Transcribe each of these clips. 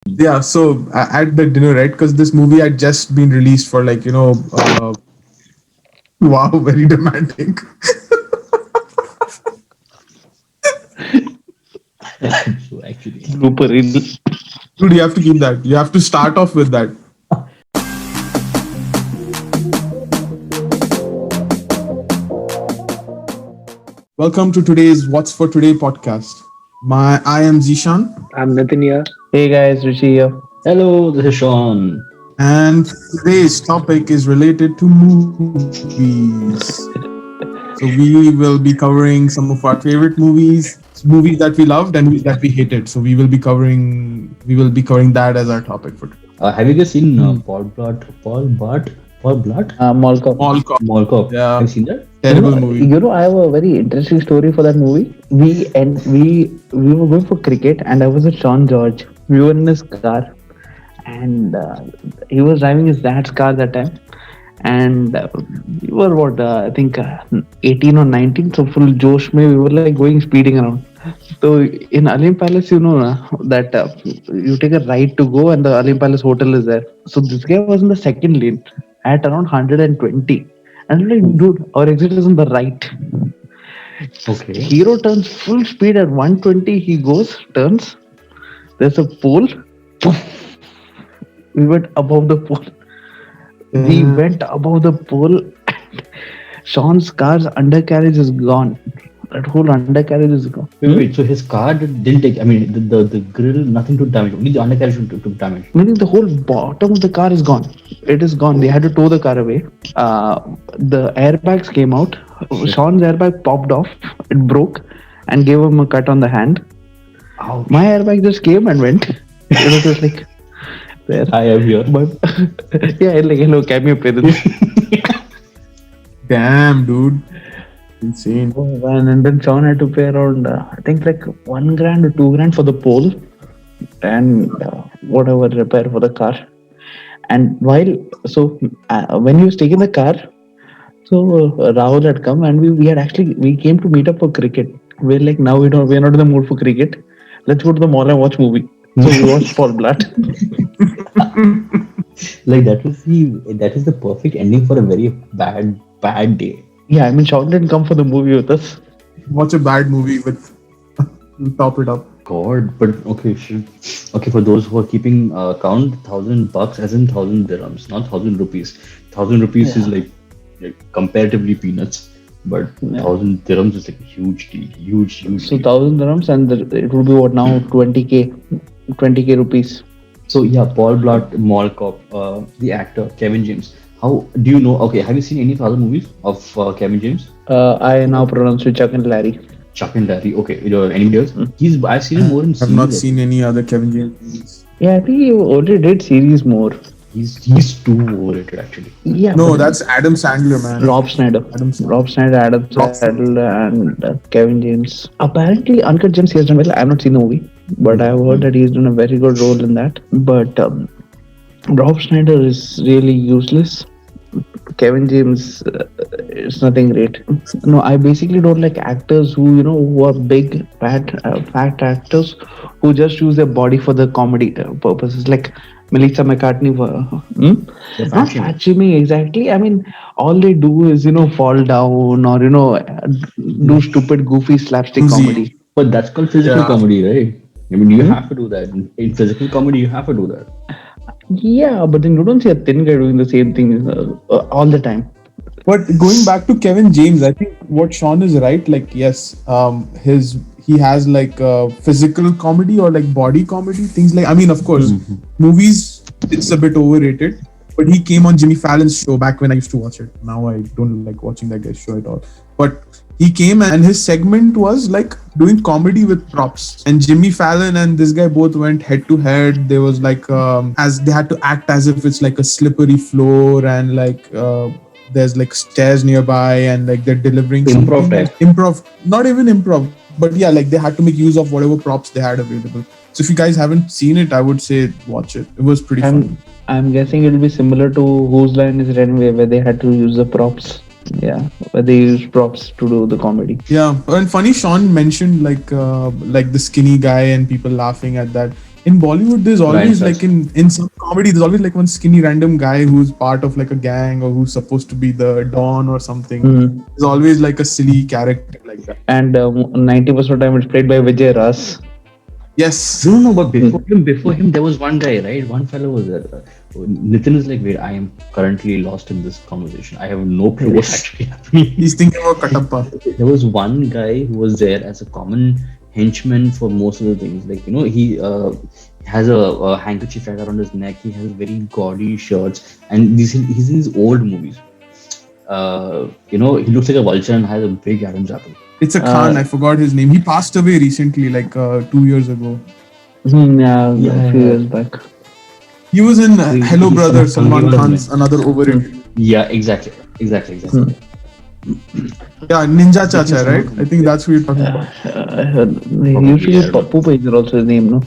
Yeah, so at the dinner, right? Because this movie had just been released for like wow, very dramatic. So actually, Blooper reel. Dude, you have to keep that. You have to start off with that. Welcome to today's What's for Today podcast. I am Zishan, I'm Nitin here. Hey guys, Rishi here. hello, this is Sean. and today's topic is related to movies. So we will be covering some of our favorite movies that we loved and movies that we hated. So we will be covering that as our topic for today. Have you guys seen Hmm. Paul Blart? Mall Cop. Mall Cop. Mall Cop. Yeah, Have you seen that? terrible movie. I have a very interesting story for that movie. We were going for cricket, and I was with Sean George. We were in his car, and he was driving his dad's car that time. And we were what I think 18 or 19, so full Josh. May we were like going speeding around. So in Alim Palace, that you take a right to go, and the Alim Palace hotel is there. So this guy was in the second lane at around 120, and I'm like, dude, our exit is on the right. Okay. Hero turns full speed at 120. He goes, turns. There's a pole. We went above the pole. We Yeah. went above the pole. Sean's car's undercarriage is gone. That whole undercarriage is gone. Wait. So his car didn't take. I mean, the grill, nothing took damage. Only the undercarriage took damage. Meaning the whole bottom of the car is gone. It is gone. They had to tow the car away. The airbags came out. Shit. Sean's airbag popped off. It broke and gave him a cut on the hand. Ouch. My airbag just came and went. It was just like there. I am here. But yeah, like hello, cameo presence. Damn, dude. Insane. And then Sean had to pay around, I think like 1 grand or 2 grand for the pole and whatever repair for the car. And when he was taking the car, so Rahul had come and we came to meet up for cricket. We're like, now we're not in the mood for cricket. Let's go to the mall and watch movie. So we watched Paul Blart. Like that is the perfect ending for a very bad day. Yeah, I mean, Sean didn't come for the movie with us. Watch a bad movie with top it up. God, but okay, okay. For those who are keeping count, $1,000 as in 1,000 dirhams, not 1,000 rupees. 1,000 rupees is Yeah. like comparatively peanuts, but Yeah. 1,000 dirhams is like a huge deal, huge So deal. 1,000 dirhams and it would be what now 20k rupees. So yeah, Paul Blart, Mall Cop, the actor Kevin James. How do you know? Okay, have you seen any other movies of Kevin James? I now pronounce it Chuck and Larry. Chuck and Larry. Okay, any videos? I've seen him more in I've not series. seen any other Kevin James movies. Yeah, I think he already did series more. He's too overrated actually. Yeah, No, but that's Adam Sandler, man. Rob Schneider. Adam Sandler. Rob Schneider, Adam Rob Sandler, and Kevin James. Apparently, Uncut Gems he has done well. I've not seen the movie, but I've heard that he's done a very good role in that. But Rob Schneider is really useless. Kevin James is nothing great. No, I basically don't like actors who are big, fat actors who just use their body for the comedy purposes, like Melissa McCartney. The Not fashion. fat shaming exactly. I mean, all they do is fall down or do stupid, goofy slapstick Clumsy. comedy. But that's called physical Yeah. comedy, right? I mean, you have to do that. In physical comedy, you have to do that. Yeah, but then you don't see a thin guy doing the same thing all the time. But going back to Kevin James, I think what Sean is right. Like, yes, he has like physical comedy or like body comedy things. Like, I mean, of course, movies it's a bit overrated. But he came on Jimmy Fallon's show back when I used to watch it. Now I don't like watching that guy's show at all. But he came and his segment was like doing comedy with props. And Jimmy Fallon and this guy both went head to head. There was like as they had to act as if it's like a slippery floor and like there's like stairs nearby and like they're delivering Improv something. type. Improv, not even improv, but yeah, like they had to make use of whatever props they had available. So if you guys haven't seen it, I would say watch it. It was pretty fun. I'm guessing it'll be similar to Whose Line Is It Anyway, where they had to use the props. Yeah, where they use props to do the comedy. Yeah, and funny Sean mentioned like the skinny guy and people laughing at that. in Bollywood, there's Ryan always Fast. like in some comedy, there's always like one skinny random guy who's part of like a gang or who's supposed to be the don or something. There's always like a silly character like that. And 90% of the time it's played by Vijay Ras. Yes. No, but before him, there was one guy, right? One fellow was there. Nitin is like, wait, I am currently lost in this conversation. I have no clue what's actually happening. He's thinking about Katappa. There was one guy who was there as a common henchman for most of the things. Like, he has a handkerchief tied around his neck. He has very gaudy shirts, and he's in these old movies. He looks like a vulture and has a big Adam's apple. It's a Khan. I forgot his name. He passed away recently, like 2 years ago. Yeah, a few years back. He was in Hello he's Brother, some Salman funny Khan's another overrated. Yeah, exactly. Yeah, Ninja Chacha, right? I think that's who you're talking about. Usually Pappu Page is also his name, no?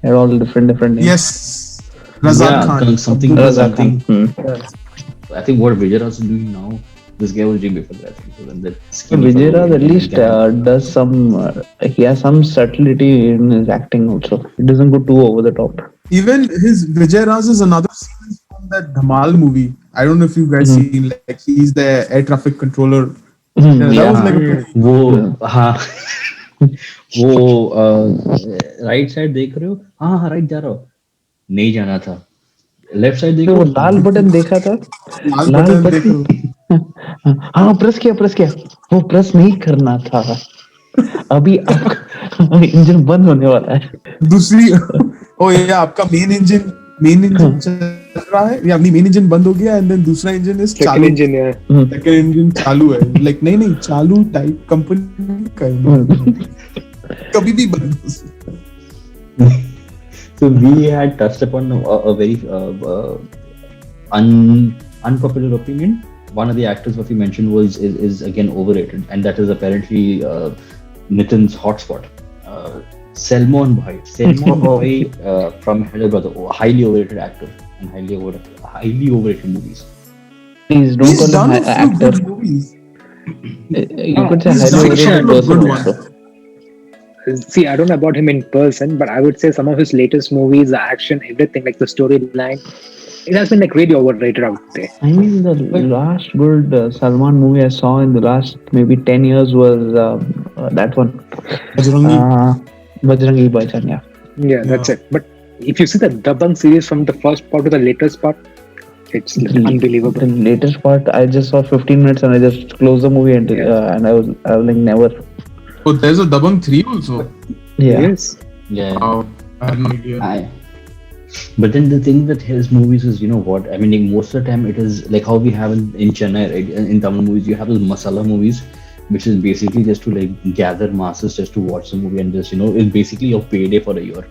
They're all different names. Yes, Razak Yeah, Khan. something. Razak Khan. I think what Vijay Ras is doing now, this guy was doing before that. I think. So then that So skinny Vijay fellow Ras at in least gang. does some. He has some subtlety in his acting also. It doesn't go too over the top. Even his Vijay Raz is another sequence from that Dhamal movie. I don't know if you guys seen, like he's the air traffic controller. Yeah, that was like a pretty, वो हाँ वो right side देख रहे हो हाँ right जा रहा हो नहीं जाना था लेफ्ट साइड देख तो रहे वो हो लाल बटन देखा था. लाल लाल बटन बटन. देख लो. हाँ प्रेस किया. वो प्रेस नहीं करना था. अभी आपका इंजन बंद होने वाला है. दूसरी ओ ये आपका मेन इंजन चल रहा है या नहीं मेन इंजन बंद हो गया एंड देन दूसरा इंजन इज Second चालू engine, yeah. सेकंड इंजन चालू है लाइक नहीं चालू टाइप कंपनी का है. कभी भी बंद हो सकता है. So we had touched upon a very unpopular opinion. One of the actors what we mentioned is again overrated, and that is apparently Nitin's hotspot. Salman Bhai from Hello Brother, highly overrated actor and highly overrated movies. Please don't He's call done him a an few actor. good movies. You could say he's highly fiction, overrated a person good one. also. See, I don't know about him in person, but I would say some of his latest movies, the action, everything, like the storyline, it has been like really overrated out there. I mean, the last good Salman movie I saw in the last maybe 10 years was that one. Bajrangi. Bajrangi Bhaijaan, yeah. Yeah, that's it. But if you see the Dabangg series from the first part to the latest part, it's unbelievable. The latest part, I just saw 15 minutes and I just closed the movie and I was like never. Oh, there's a Dabangg 3 also. Yeah. Yes. Yeah. Wow, I had no idea. But then the thing that his movies is, what? I mean, like, most of the time it is like how we have in Chennai, right? In Tamil movies, you have those masala movies, which is basically just to like gather masses just to watch the movie and just, it's basically your payday for a year.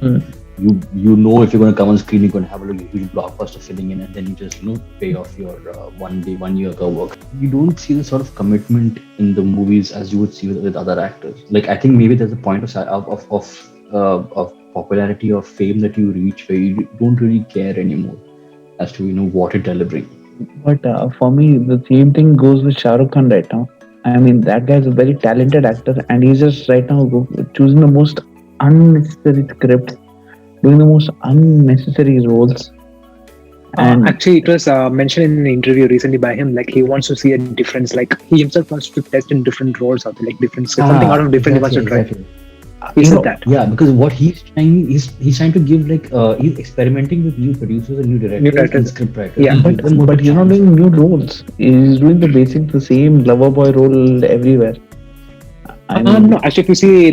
You know if you're going to come on screen, you're going to have a huge blockbuster filling in, and then you just, pay off your 1 year ago work. You don't see the sort of commitment in the movies as you would see with other actors. Like, I think maybe there's a point of popularity or fame that you reach where you don't really care anymore as to what you're delivering. But for me, the same thing goes with Shah Rukh Khan right now. I mean, that guy is a very talented actor, and he's just right now choosing the most unnecessary scripts, doing the most unnecessary roles. And Actually, it was mentioned in an interview recently by him, like he wants to see a difference, like he himself wants to test in different roles out there, like different something out of different he wants to try. He said that. Yeah, because what he's trying to give, like he's experimenting with new producers and new directors and script writers. Yeah, but he's not doing new roles. He's doing the same lover boy role everywhere. No, actually, if you see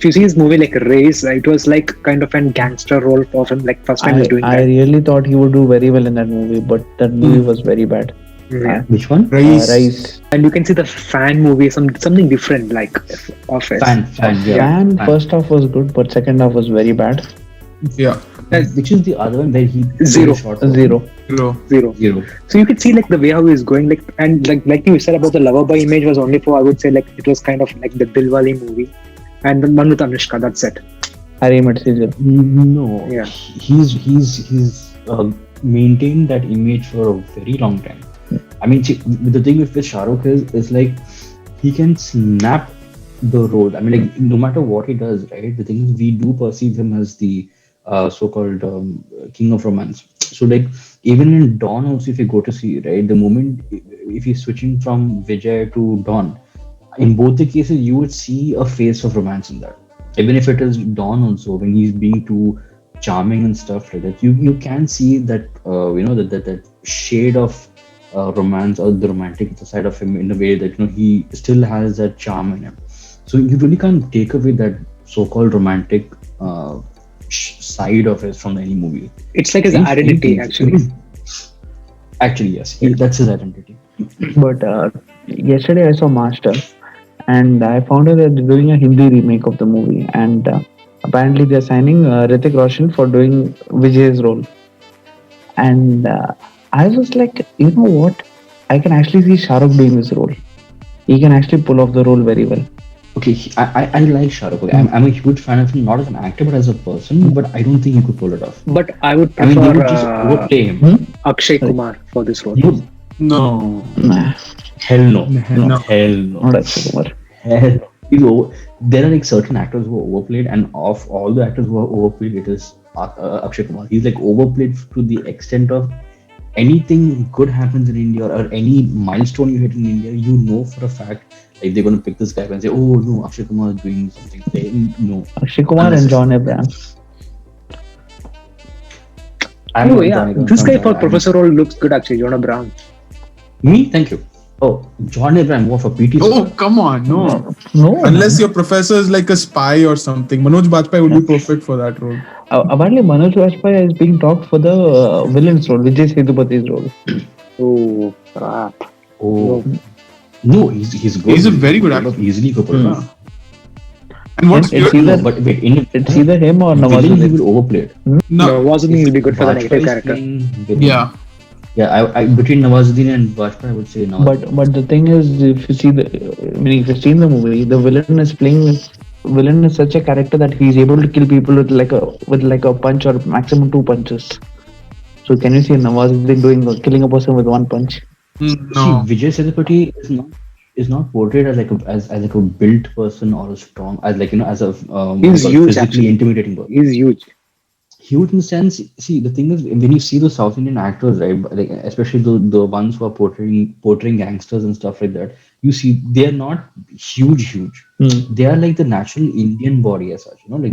if you see his movie like Race, it was like kind of an gangster role for him, like first time he's doing I that. really thought he would do very well in that movie, but that movie was very bad. Yeah. Which one? Rise. And you can see the fan movie, something different, like of it. Fan. Fan first half was good, but second half was very bad. Yeah. Which is the other one where he Zero. Zero. Zero. So you could see like the way how he's going, like, and like you said about the lover boy image was only for, I would say, like it was kind of like the Dilwale movie, and the one with Anushka. That's it. Harry Met Season. No. Yeah. He's maintained that image for a very long time. I mean, see, the thing with Shah Rukh is like he can snap the role. I mean, like no matter what he does, right? The thing is, we do perceive him as the so-called king of romance. So, like even in Dawn, also, if you go to see, right, the moment if he's switching from Vijay to Dawn, in both the cases, you would see a face of romance in that. Even if it is Dawn, also when he's being too charming and stuff like that, you can see that that shade of romance or the romantic side of him in a way that he still has that charm in him. So you really can't take away that so-called romantic side of it from any movie. It's like his identity, actually. Actually, yes, that's his identity. But yesterday I saw Master, and I found out that they're doing a Hindi remake of the movie, and apparently they're signing Hrithik Roshan for doing Vijay's role. And I was like, you know what? I can actually see Shah Rukh doing this role. He can actually pull off the role very well. Okay, I like Shah Rukh. I'm a huge fan of him, not as an actor but as a person. But I don't think he could pull it off. But I would I mean, prefer they would just overplay him. Akshay Kumar for this role. No, No. Nah, hell no, No. hell no, not Akshay Kumar. hell no. There are like certain actors who are overplayed, and of all the actors who are overplayed, it is Akshay Kumar. He's like overplayed to the extent of anything good happens in India or any milestone you hit in India, you know for a fact like they're gonna pick this guy and say, "Oh no, Akshay Kumar is doing something." No, Akshay Kumar and John Abraham. I'm Oh not yeah, Johnny Abraham, this guy I'm- for Professor role looks good actually. Jonah Brown. Me, thank you. Oh, John Abraham, what for PT? Oh, come on, no. No, Unless your professor is like a spy or something. Manoj Bajpayee would be perfect for that role. apparently Manoj Bajpayee is being talked for the villain's role, Vijay Sethupathiy's role. Oh crap. Oh, no, he's good. He's a very good He could actor. Easily could pull it off. And what's It's weird? either- No, but wait, in It's either him or villain, he Nawazuddin. will overplay it. No. Nawazuddin will be good for the negative Bajpayee's character. playing villain. Yeah. Yeah, I between Nawazuddin and Bajpayee, I would say Nawazuddin. But the thing is, if you see if you've seen the movie, the villain is such a character that he's able to kill people with like a punch or maximum 2 punches. So can you see Nawazuddin killing a person with 1 punch? No. See, Vijay Sethupathi is not portrayed as like a built person or a strong as as a He's huge, physically actually. intimidating person. He's huge. Huge in the sense. See, the thing is, when you see the South Indian actors, right, like especially the ones who are portraying gangsters and stuff like that, you see they are not huge. They are like the natural Indian body as such. Like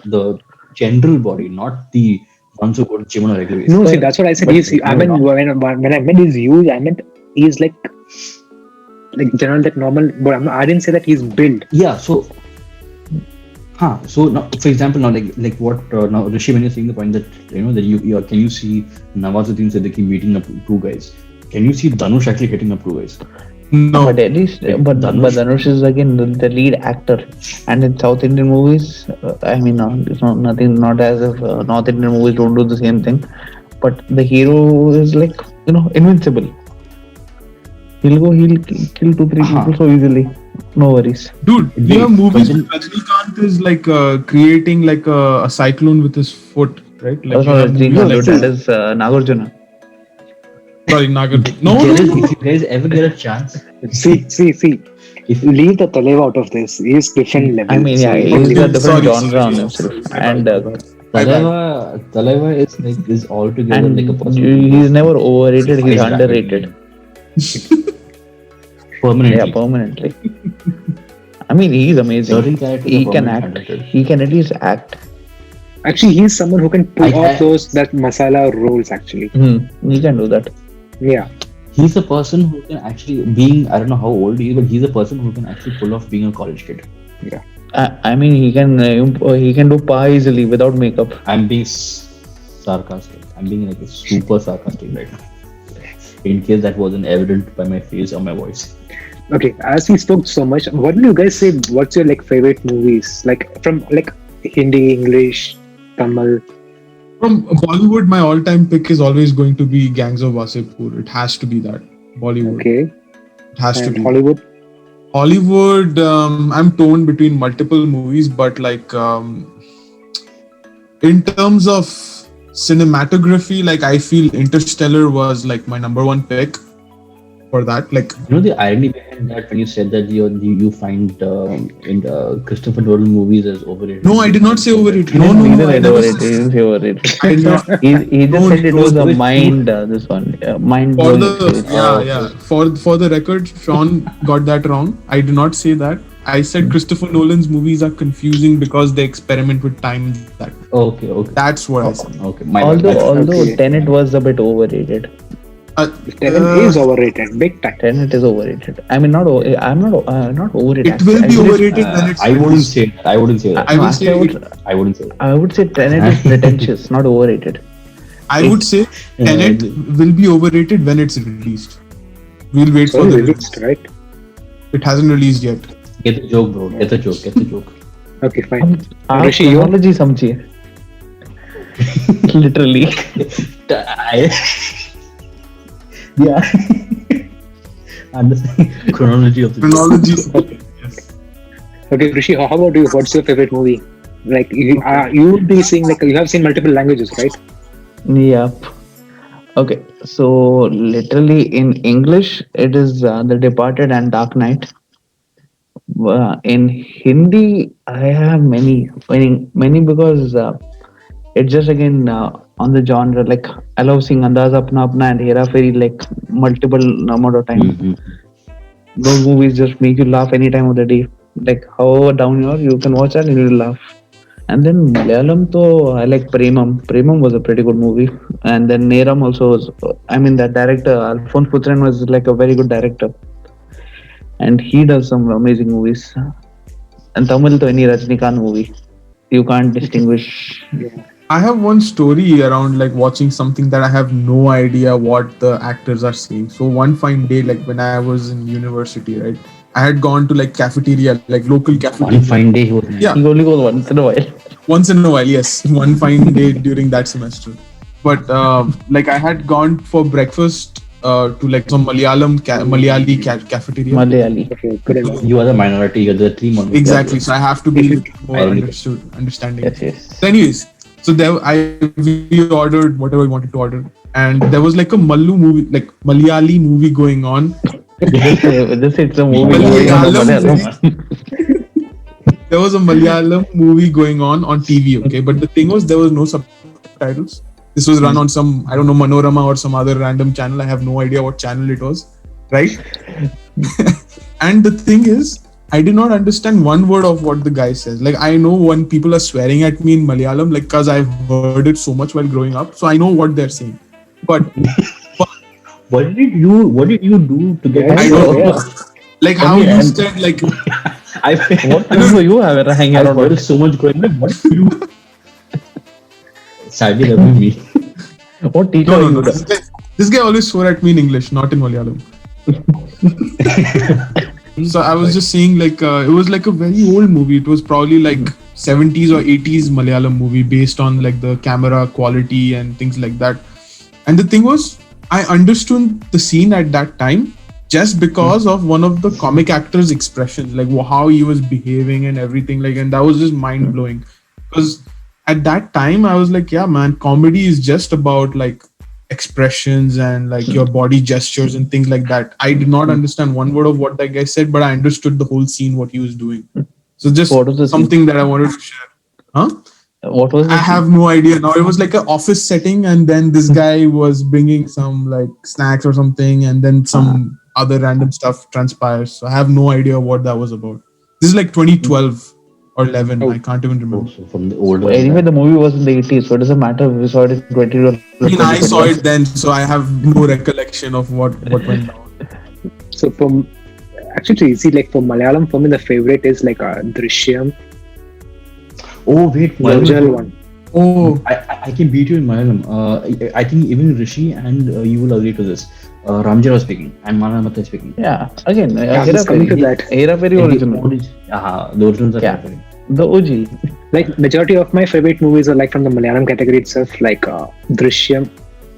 the general body, not the ones who go to gym on a regular basis. No, see, that's what I said. But- I mean, when I meant he's huge, I meant he's like general, like normal. But I didn't say that he's built. Yeah, so now, for example, now like what now Rishi, when you're saying the point that that you can you see Nawazuddin Siddiqui beating up 2 guys? Can you see Dhanush actually hitting up 2 guys? No. But at least, but Dhanush is again the lead actor, and in South Indian movies, I mean, it's not as if North Indian movies don't do the same thing, but the hero is like invincible. He'll kill 2-3 people so easily, no worries. Dude, Wait, you have movies but then- where Rajnikant is like creating like a cyclone with his foot, right? Like, That's you not have movies Rajinikanth, like that that. is Nagarjuna. Sorry, Nagar. No, If you guys ever get a chance, See. if Leave the Taleva out of this. He's different level. I mean, yeah, So, he's got different Sorry, genre on sorry, himself, sorry. and Talaiva is altogether and like a person. he's never overrated. He's Spice underrated. permanently. Yeah, permanently. I mean, he's amazing. Certain characters He are can permanently act. underrated. He can at least act. actually, he's someone who can pull I- off that masala roles. Actually, He can do that. yeah. He's a person who can actually I don't know how old he is, but he's a person who can actually pull off being a college kid. I mean, he can do pa easily without makeup. I'm being sarcastic. I'm being like super sarcastic right now. In case that wasn't evident by my face or my voice. Okay, as we spoke so much, what do you guys say? What's your favorite movies? Like from Hindi, English, Tamil. From Bollywood, my all-time pick is always going to be Gangs of Wasseypur. It has to be that. Bollywood. Okay, It has to and be. Hollywood. Hollywood, I'm torn between multiple movies, but in terms of cinematography, I feel Interstellar was my number 1 pick. for that. Like, You know the irony behind that when you said that you find in Christopher Nolan movies as overrated. no, I did not say overrated. No, no, Neither no, I said never overrated. He said. didn't say overrated. I did not. He just No, said it no, was a no, mind. This one, mind For blowing the experience. yeah, okay. yeah. For the record, Sean got that wrong. I did not say that. I said Christopher Nolan's movies are confusing because they experiment with time. That Okay, okay. that's what I Oh, said. okay, my bad. Although Okay. Tenet was a bit overrated. Uh, Tenet is overrated, big time. Tenet is overrated. I mean, I'm not overrated. it will be Actually, overrated when it's I wouldn't released. say that. I wouldn't say that. I no, will actually, say I wouldn't say that. I would say Tenet is pretentious, not overrated. I would say Tenet will be overrated when it's released. We'll wait So for the released, release. right? It hasn't released yet. Get the joke, bro. Get the joke. Get the joke. Okay, fine. आप Rishi, you? chronology समझिए. Literally. Yeah. Understand chronology of the joke. Chronology. Yes. Okay, Rishi, how about you? What's your favorite movie? Like you would be seeing like you have seen multiple languages, right? Yep. Okay, so literally in English, it is The Departed and Dark Knight. In Hindi, I have many because it's just again on the genre. Like I love seeing Andaz Apna Apna and Hera Fairy like multiple amount of time. Mhm. Those movies just make you laugh any time of the day. Like however down you are, you can watch that and you'll laugh. And then Malayalam, though, I like Premam. Premam was a pretty good movie. And then Neram also was, I mean, that director, Alphonse Putran, was like a very good director. And he does some amazing movies. And Tamil, to any Rajnikant movie, you can't distinguish. I have one story around like watching something that I have no idea what the actors are saying. So one fine day, like when I was in university, right, I had gone to like cafeteria, like local cafeteria. One fine day he was Yeah. He only goes once in a while. Once in a while, yes, one fine day during that semester. But like I had gone for breakfast to like some Malayali cafeteria. Malayali. Okay, good enough. You are the minority. You're the three minorities. Exactly. So I have to be more Ironic. understanding. Yes. So anyways, so there we ordered whatever we wanted to order, and there was like a Mallu movie, like Malayali movie going on. This it's a movie. Malayalam There was a Malayalam movie going on TV. Okay, but the thing was there was no subtitles. This was run on some, I don't know, Manorama or some other random channel. I have no idea what channel it was, right? And the thing is, I did not understand one word of what the guy says. Like, I know when people are swearing at me in Malayalam, like, cause I've heard it so much while growing up, so I know what they're saying. But What did you do to get? I don't know. Like how mean, you and- said, like, What things do you have hanging I around? heard so much going on. What did you? Sadly, that was me. What teacher no, are no, you? no. This guy always swore at me in English, not in Malayalam. So I was just saying, like, it was like a very old movie. It was probably like 70s or 80s Malayalam movie based on like the camera quality and things like that. And the thing was, I understood the scene at that time just because of one of the comic actors' expressions, like how he was behaving and everything. Like, and that was just mind blowing. Because at that time, I was like, yeah, man, comedy is just about like expressions and like your body gestures and things like that. I did not understand one word of what that guy said, but I understood the whole scene, what he was doing. So just What was the scene? something that I wanted to share. Huh? What was I have no idea now. It was like an office setting, and then this guy was bringing some like snacks or something, and then some other random stuff transpires. So I have no idea what that was about. This is like 2012 or 11. I can't even remember. Also from the older. Anyway, the movie was in the 80s, so it doesn't matter if we saw it in 2012. I mean, I saw it then, so I have no recollection of what went down. So from actually, see, like for Malayalam, for me the favorite is like Drishyam, Oh wait, the original Malayalam. one. Oh, I can beat you in Malayalam. I think even Rishi and you will agree to this. Ramji was speaking and Manamata is speaking. Yeah, again, Yeah, Hera just coming to Fairy. that. Hera Fairy original. The originals are Yeah. Fairy. The OG. Like majority of my favorite movies are like from the Malayalam category itself, like Drishyam,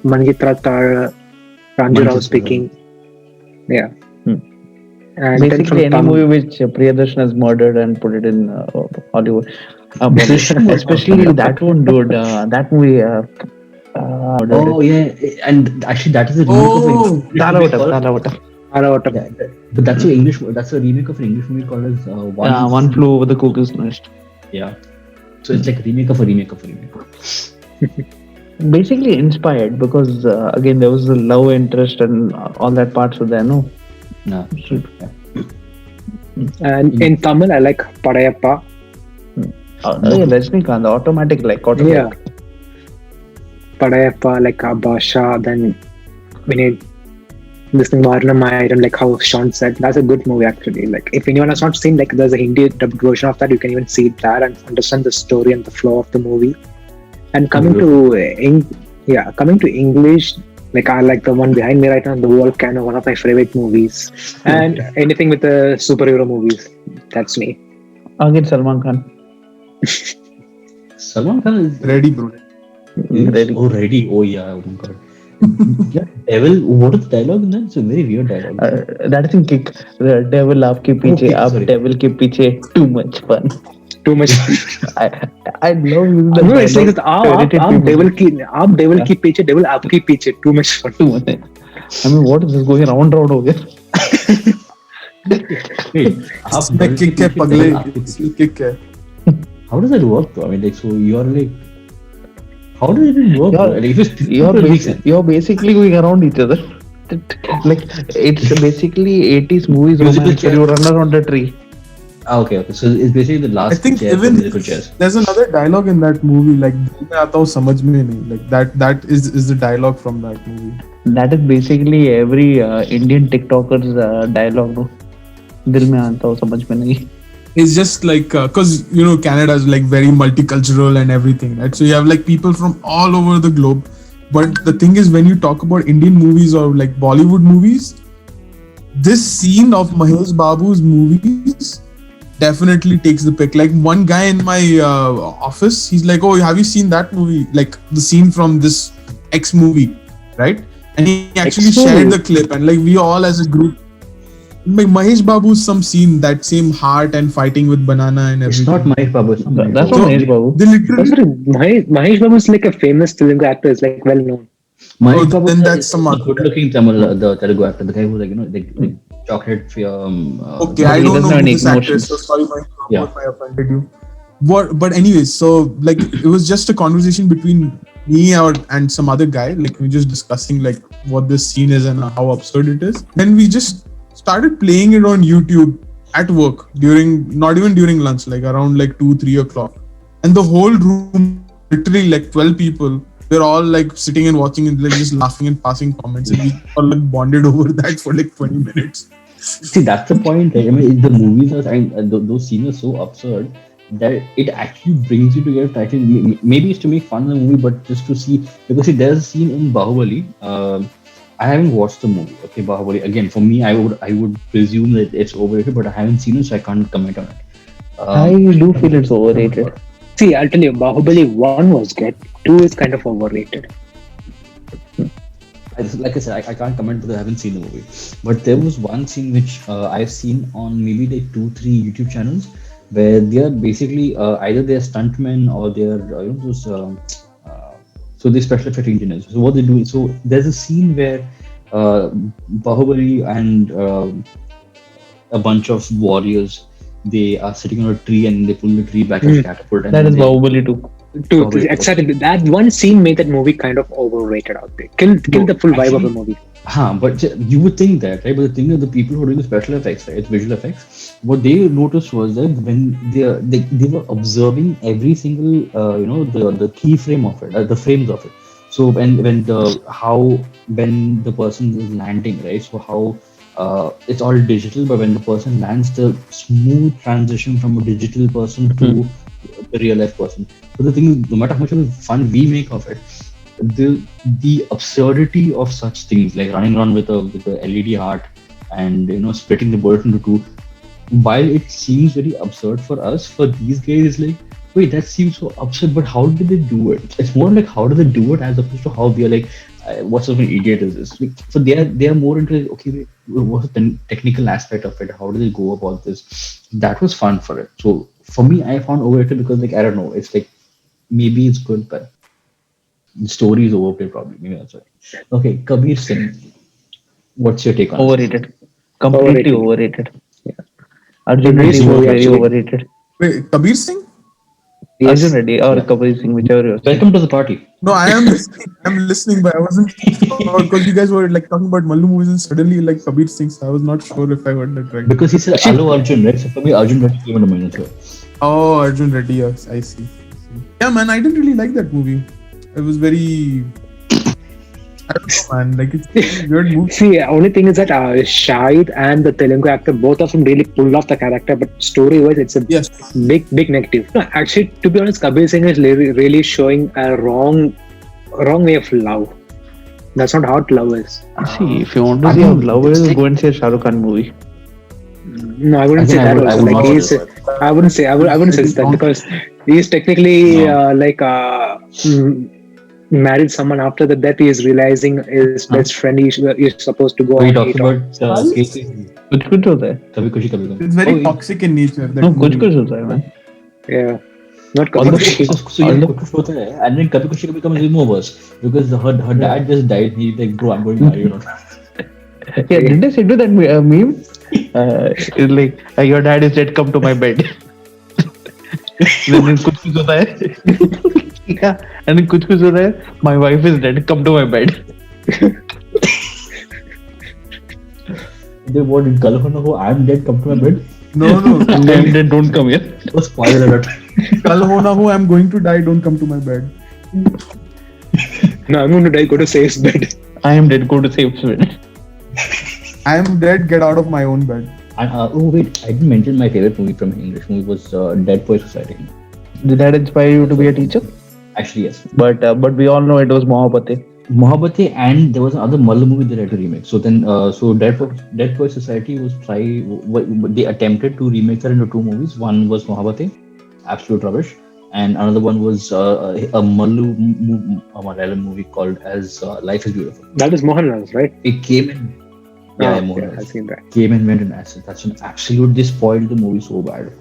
Mangitra Tar, Ranji Rao Manchitra. speaking. Yeah. Hmm. And then from Basically, any Tamil. movie which Priyadarshana has murdered and put it in Hollywood. Especially that one, dude. That movie. Oh yeah, and actually that is a remake of Oh, it. Talavata. Yeah, but that's a English. That's a remake of an English movie called as Yeah, One. one flew over the cuckoo's nest. Yeah, so it's like a remake of a remake of a remake. Basically inspired because again there was the love interest and all that parts were there. No, Yeah, so, yeah. And in Tamil, I like Padayappa. yeah, Rajnikant, automatic like Yeah, automatic. Padayappa, like Basha. Then we need this thing Varnam Iron, like how Sean said. That's a good movie actually. Like if anyone has not seen, like there's a Hindi dubbed version of that. You can even see that and understand the story and the flow of the movie. And coming to coming to English, like I like the one behind me right now, The Volcano, one of my favorite movies. And anything with the superhero movies, that's me. Again, Salman Khan. Salman Khan is Ready, bro. Ready. oh ready. Oh yeah. Oh my god. Yeah, Devil. What is the dialogue in that? It's a very weird dialogue. That is in Kick. The devil आपके पीछे, Kick, आप sorry. devil के पीछे. Too much fun. Too much. I I love using the No, it's like dialogue to irritate आप people. devil की पीछे, devil आपके पीछे. Too much fun. Too much. I mean, what is this going round हो गया? Wait, आप इसमें devil kick के है पीछे पगले, devil आपके इसमें पीछे. kick है. How does that work though? I mean, like, so you're like, how does it even work? You're- Though? Like, if it's You're basically going around each other. Like it's basically 80s movies Musical romance where chair. you run around a tree. Okay, okay. So it's basically the last I think chair for even musical chairs. there's another dialogue in that movie like दिल में आता हूँ समझ में नहीं, like that is the dialogue from that movie. That is basically every Indian TikToker's dialogue. No? दिल में आता हो समझ में नहीं. It's just like because you know Canada is like very multicultural and everything, right? So you have like people from all over the globe. But the thing is, when you talk about Indian movies or like Bollywood movies, this scene of Mahesh Babu's movies definitely takes the pick. Like one guy in my office, he's like, "Oh, have you seen that movie? Like the scene from this X movie, right?" And he actually shared the clip, and like we all as a group, like Mahesh Babu's some scene, that same heart and fighting with banana and It's everything. not Mahesh Babu. It's not Mahesh That's Babu. not Mahesh Babu. They literally. Sorry, Mahesh Babu is like a famous Telugu actor. It's like well known. Mahesh Oh, Babu then is that's some the other good-looking Tamil, the Telugu actor, the guy who like like chocolate. Okay, But I he don't doesn't know have who any this actor is, emotions. so sorry, Mahesh Babu, Yeah. if I offended you. What? But anyways, so like it was just a conversation between me and some other guy. Like we were just discussing like what this scene is and how absurd it is. Then we just started playing it on YouTube at work during, not even during lunch, like around like 2-3 o'clock, and the whole room, literally like 12 people, we're all like sitting and watching and like just laughing and passing comments, and we all like bonded over that for like 20 minutes. See, that's the point. Right? I mean, the movies are, those scenes are so absurd that it actually brings you together. I think maybe it's to make fun of the movie, but just to see, because see, there's a scene in Bahubali. I haven't watched the movie. Okay, Bahubali. Again, for me, I would presume that it's overrated, but I haven't seen it, so I can't comment on it. I do feel it's overrated. See, I'll tell you, Bahubali 1 was good. 2 is kind of overrated. Like I said, I can't comment because I haven't seen the movie. But there was one scene which I've seen on maybe like 2-3 YouTube channels where they are basically either they're stuntmen or they're those so they're special effect engineers. So what they do is, so there's a scene where Bahubali and a bunch of warriors, they are sitting on a tree and they pull the tree back as a catapult. And That then is they- Bahubali too. Dude, Bahubali. exactly. That one scene made that movie kind of overrated out there. Kill the full vibe of the actually- movie. But you would think that, right? But the thing is, the people who are doing the special effects, right, it's visual effects. What they noticed was that when they were observing every single the keyframe of it, the frames of it. So when the person is landing, right? So how it's all digital, but when the person lands, the smooth transition from a digital person to a real life person. So the thing is, no matter how much of fun we make of it, the absurdity of such things like running around with a LED heart and splitting the bullet into two, while it seems very absurd for us, for these guys it's like, wait, that seems so absurd, but how did they do it? It's more like how do they do it as opposed to how we are like, what sort of an idiot is this? Like, so they are more into like, okay, wait, what's the technical aspect of it? How do they go about this? That was fun for it. So for me, I found overrated because like I don't know, it's like maybe it's good, but the story is overplayed probably. Maybe that's why. Okay, Kabir Singh. What's your take on it? Overrated. Completely Overrated. overrated. Yeah. Arjun Nice Reddy was movie very actually. overrated. Wait, Kabir Singh? Arjun Yes. Reddy or Yeah. Kabir Singh, whichever you're saying. Welcome to the party. No, I am listening. I'm listening, but I wasn't sure because you guys were like talking about Mallu movies and suddenly like Kabir Singh. So I was not sure if I heard that right. Because he said Actually, Allu Arjun, right? So for me, Arjun Reddy came into mind as well. Oh, Arjun Reddy. Yes, I see. Yeah, man, I didn't really like that movie. It was very. I don't know, man. Like it's a weird movie. see, only thing is that Shahid and the Telugu actor, both of them really pulled off the character, but story-wise, it's a Yes. big negative. No, actually, to be honest, Kabir Singh is really showing a wrong way of love. That's not how love is. See, if you want to I see how mean, love it's is, like- go and see a Shah Rukh Khan movie. No, I wouldn't say Again, that I also. would Like not he's, say that. I wouldn't say that because he's technically No. married someone after the death. He is realizing his best friend. He's supposed to go Are you and talking eat on. about कुछ होता है. Kabhi Khushi Kabhi Gum? It's very Oh, toxic in nature. That No, movie. कुछ होता है man. Yeah, not Although, Kabir. so yeah, Kuch Kuch Hota Hai, and then Kabhi Khushi Kabhi Gum is even more worse because her dad just died. He's like, bro, I'm going to marry you now. Yeah, didn't I send you that meme? It's like your dad is dead. Come to my bed. then कुछ होता है. Yeah, and then कुछ होता है. My wife is dead. Come to my bed. They what in Kal Ho Na Ho, I'm dead. Come to my bed. No, no. And then don't come here. Oh, spoiler alert. Kal ho na ho, I'm going to die. Don't come to my bed. No, I'm going to die. Go to Safe's bed. I am dead. Go to safe bed. I am dead. Get out of my own bed. And, oh wait, I didn't mention my favorite movie from English movie was Dead Poets Society. Did that inspire you to be a teacher? Actually, yes. But we all know it was Mohabbatein. Mohabbatein, and there was another Mallu movie they had to remake. So then, so Dead Poets Society was they attempted to remake that into two movies. One was Mohabbatein, absolute rubbish, and another one was a Malayalam movie called as Life is Beautiful. That is Mohanlal, right? It came in. Yeah, Oh, Mohanlal. I've seen that. Came and went in acid. That's an absolute. They spoiled the movie so bad.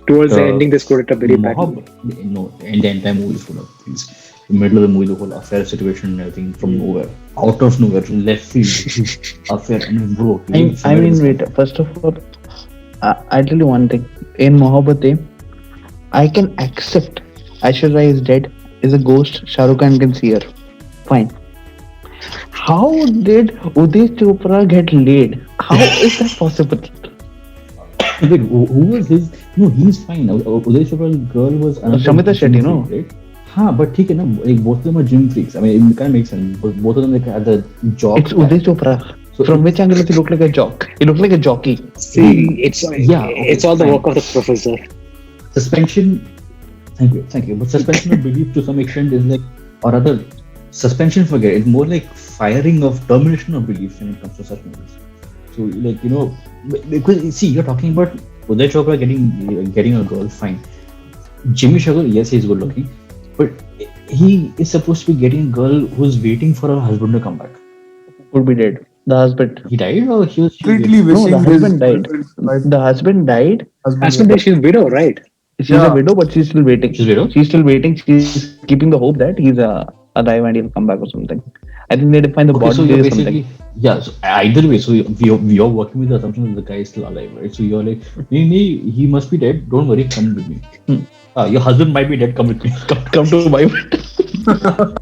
Towards the Uh, ending, they scored it a very bad. No, and the entire movie is full of things. In the middle of the movie, the whole affair situation and everything from nowhere, out of nowhere, from left field, affair. And bro, I mean, wait. First of all, I'll tell you one thing. In Mohabbatein, I can accept Aishwarya is dead, is a ghost. Shah Rukh Khan can see her. Fine. How did Uday Chopra get laid? How is that possible? Wait, who was his? No, he's fine. Uday Chopra's girl was another Shamita gym Shetty, no? freak, right? हाँ, but ठीक है ना, like both of them are gym freaks. I mean, it kind of makes sense. Both of them like had the job. It's Uday Chopra. So From which angle does he look like a jock? He looked like a jockey. See, it's Yeah, okay, it's all the fine. work of the professor. Suspension. Thank you. But suspension of belief to some extent is like, or rather, suspension forget. It's more like firing of termination of belief when it comes to such movies. So like because see, you're talking about Uday Chopra getting a girl, fine. Jimmy Shughal, yes, he's good looking, but he is supposed to be getting a girl who's waiting for her husband to come back. Would be dead. The husband. He died, or she was Completely No, wishing the his husband died. life. The husband died. Actually, she's widow, right? She's Yeah. a widow, but she's still waiting. She's widow? She's still waiting. She's keeping the hope that he's alive and he'll come back or something. I think they define the Okay, so body you're or something. basically So either way, so you're working with the assumption that the guy is still alive, right? So you're like, he must be dead. Don't worry, come with me. Your husband might be dead. Come with me. Come to my bed.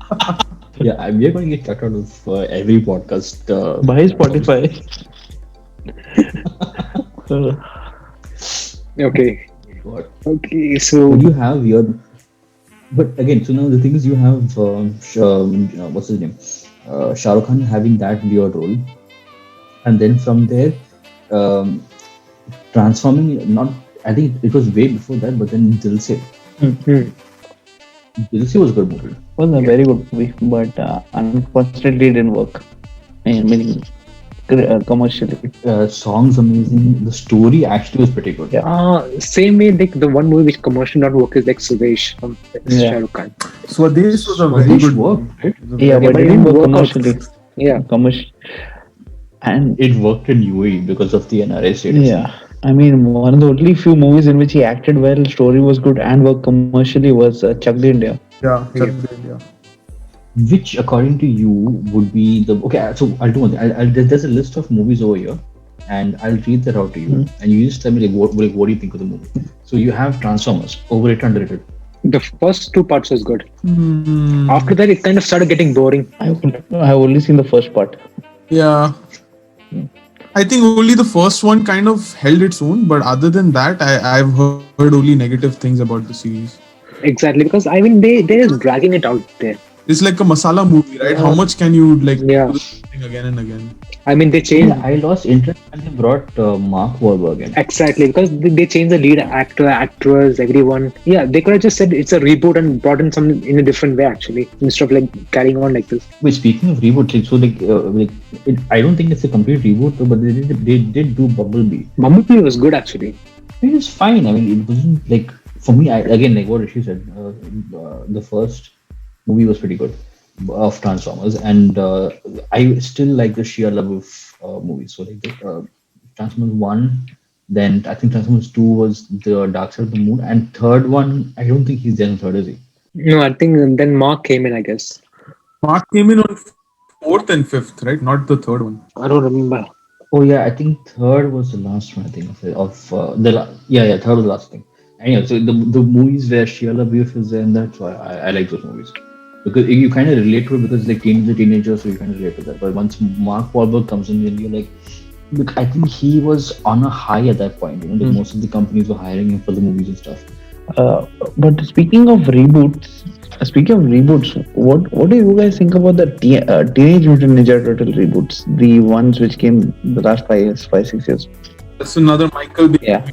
Yeah, we are going to get cut out of every podcast. Buy Spotify. Okay. What? Okay. So Would you have your? But again, so now the thing is, you have what's his name, Shah Rukh Khan having that weird role, and then from there, transforming. Not, I think it was way before that, but then Dil Se. Dil Se was a good movie. Was a very good movie, but unfortunately it didn't work. I mean, commercially. Songs amazing. The story actually was pretty good. Yeah. same way, like the one movie which commercial not work is like Sudesh from Yeah. Shah Rukh Khan. Swadesh was a very Swadesh good worked, movie. right? It was a Yeah, very- but but it it didn't didn't work work out. commercially. Yeah. And It worked in UAE because of the NRA status. yeah, I mean, one of the only few movies in which he acted well, story was good, and worked commercially was Chak De India. Yeah, Chak De India. Which, according to you, would be the okay? So I'll do one thing. There's a list of movies over here, and I'll read that out to you, Mhm. and you just tell me what do you think of the movie. So you have Transformers, overrated, underrated. The first two parts was good. Hmm. After that, it kind of started getting boring. I've only seen the first part. Yeah. I think only the first one kind of held its own, but other than that, I've heard only negative things about the series. Exactly, because I mean they're just dragging it out there. It's like a masala movie, right? How Yeah. much can you like Yeah. do the same thing again and again? I mean they changed Yeah, I lost interest when they brought Mark Wahlberg in. exactly because they changed the lead actor, actress, everyone. Yeah, they could have just said it's a reboot and brought in some in a different way actually instead of like carrying on like this. Wait, speaking of reboot, I don't think it's a complete reboot, though, but they did do Bumblebee. Bumblebee was good actually. It was fine. I mean, it wasn't like for me. Again, like what Rishi said, the first movie was pretty good of Transformers, and I still like the Shia LaBeouf movies. So like Transformers one, then I think Transformers two was the Dark Side of the Moon, and third one I don't think he's there in third, is he? No, I think then Mark came in. I guess Mark came in on fourth and fifth, right? Not the third one. I don't remember. Oh yeah, I think third was the last one. I think yeah, third was the last thing. Anyway, so the movies where Shia LaBeouf is there, and that's why I like those movies because you kind of relate to it because like teenagers, so you kind of relate to that. But once Mark Wahlberg comes in, then you're like, look, I think he was on a high at that point. You know, like most of the companies were hiring him for the movies and stuff. But speaking of reboots, what do you guys think about the Teenage Mutant Ninja Turtle reboots? The ones which came the last 5 years, 5 6 years. That's another Michael Bay. Yeah,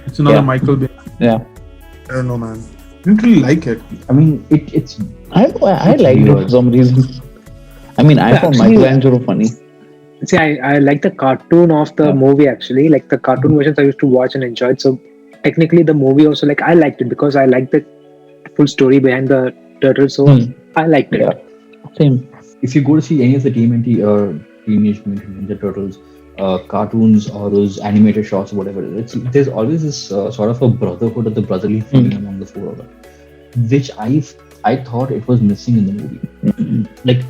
It's another Yeah. Michael Bay. yeah. I don't know, man. Didn't really like it. I mean, it's I It's liked it for weird. some reason. I mean, I found Actually, Michelangelo funny. See, I like the cartoon of the movie actually. Like the cartoon versions I used to watch and enjoy it. So technically the movie also like I liked it because I liked the full story behind the turtle. So I liked it. Yeah, same. if you go to see any of the Teenage Mutant Ninja Turtles cartoons or those animated shorts or whatever, there's always this sort of a brotherhood or the brotherly feeling among the four of them, which I thought it was missing in the movie. Like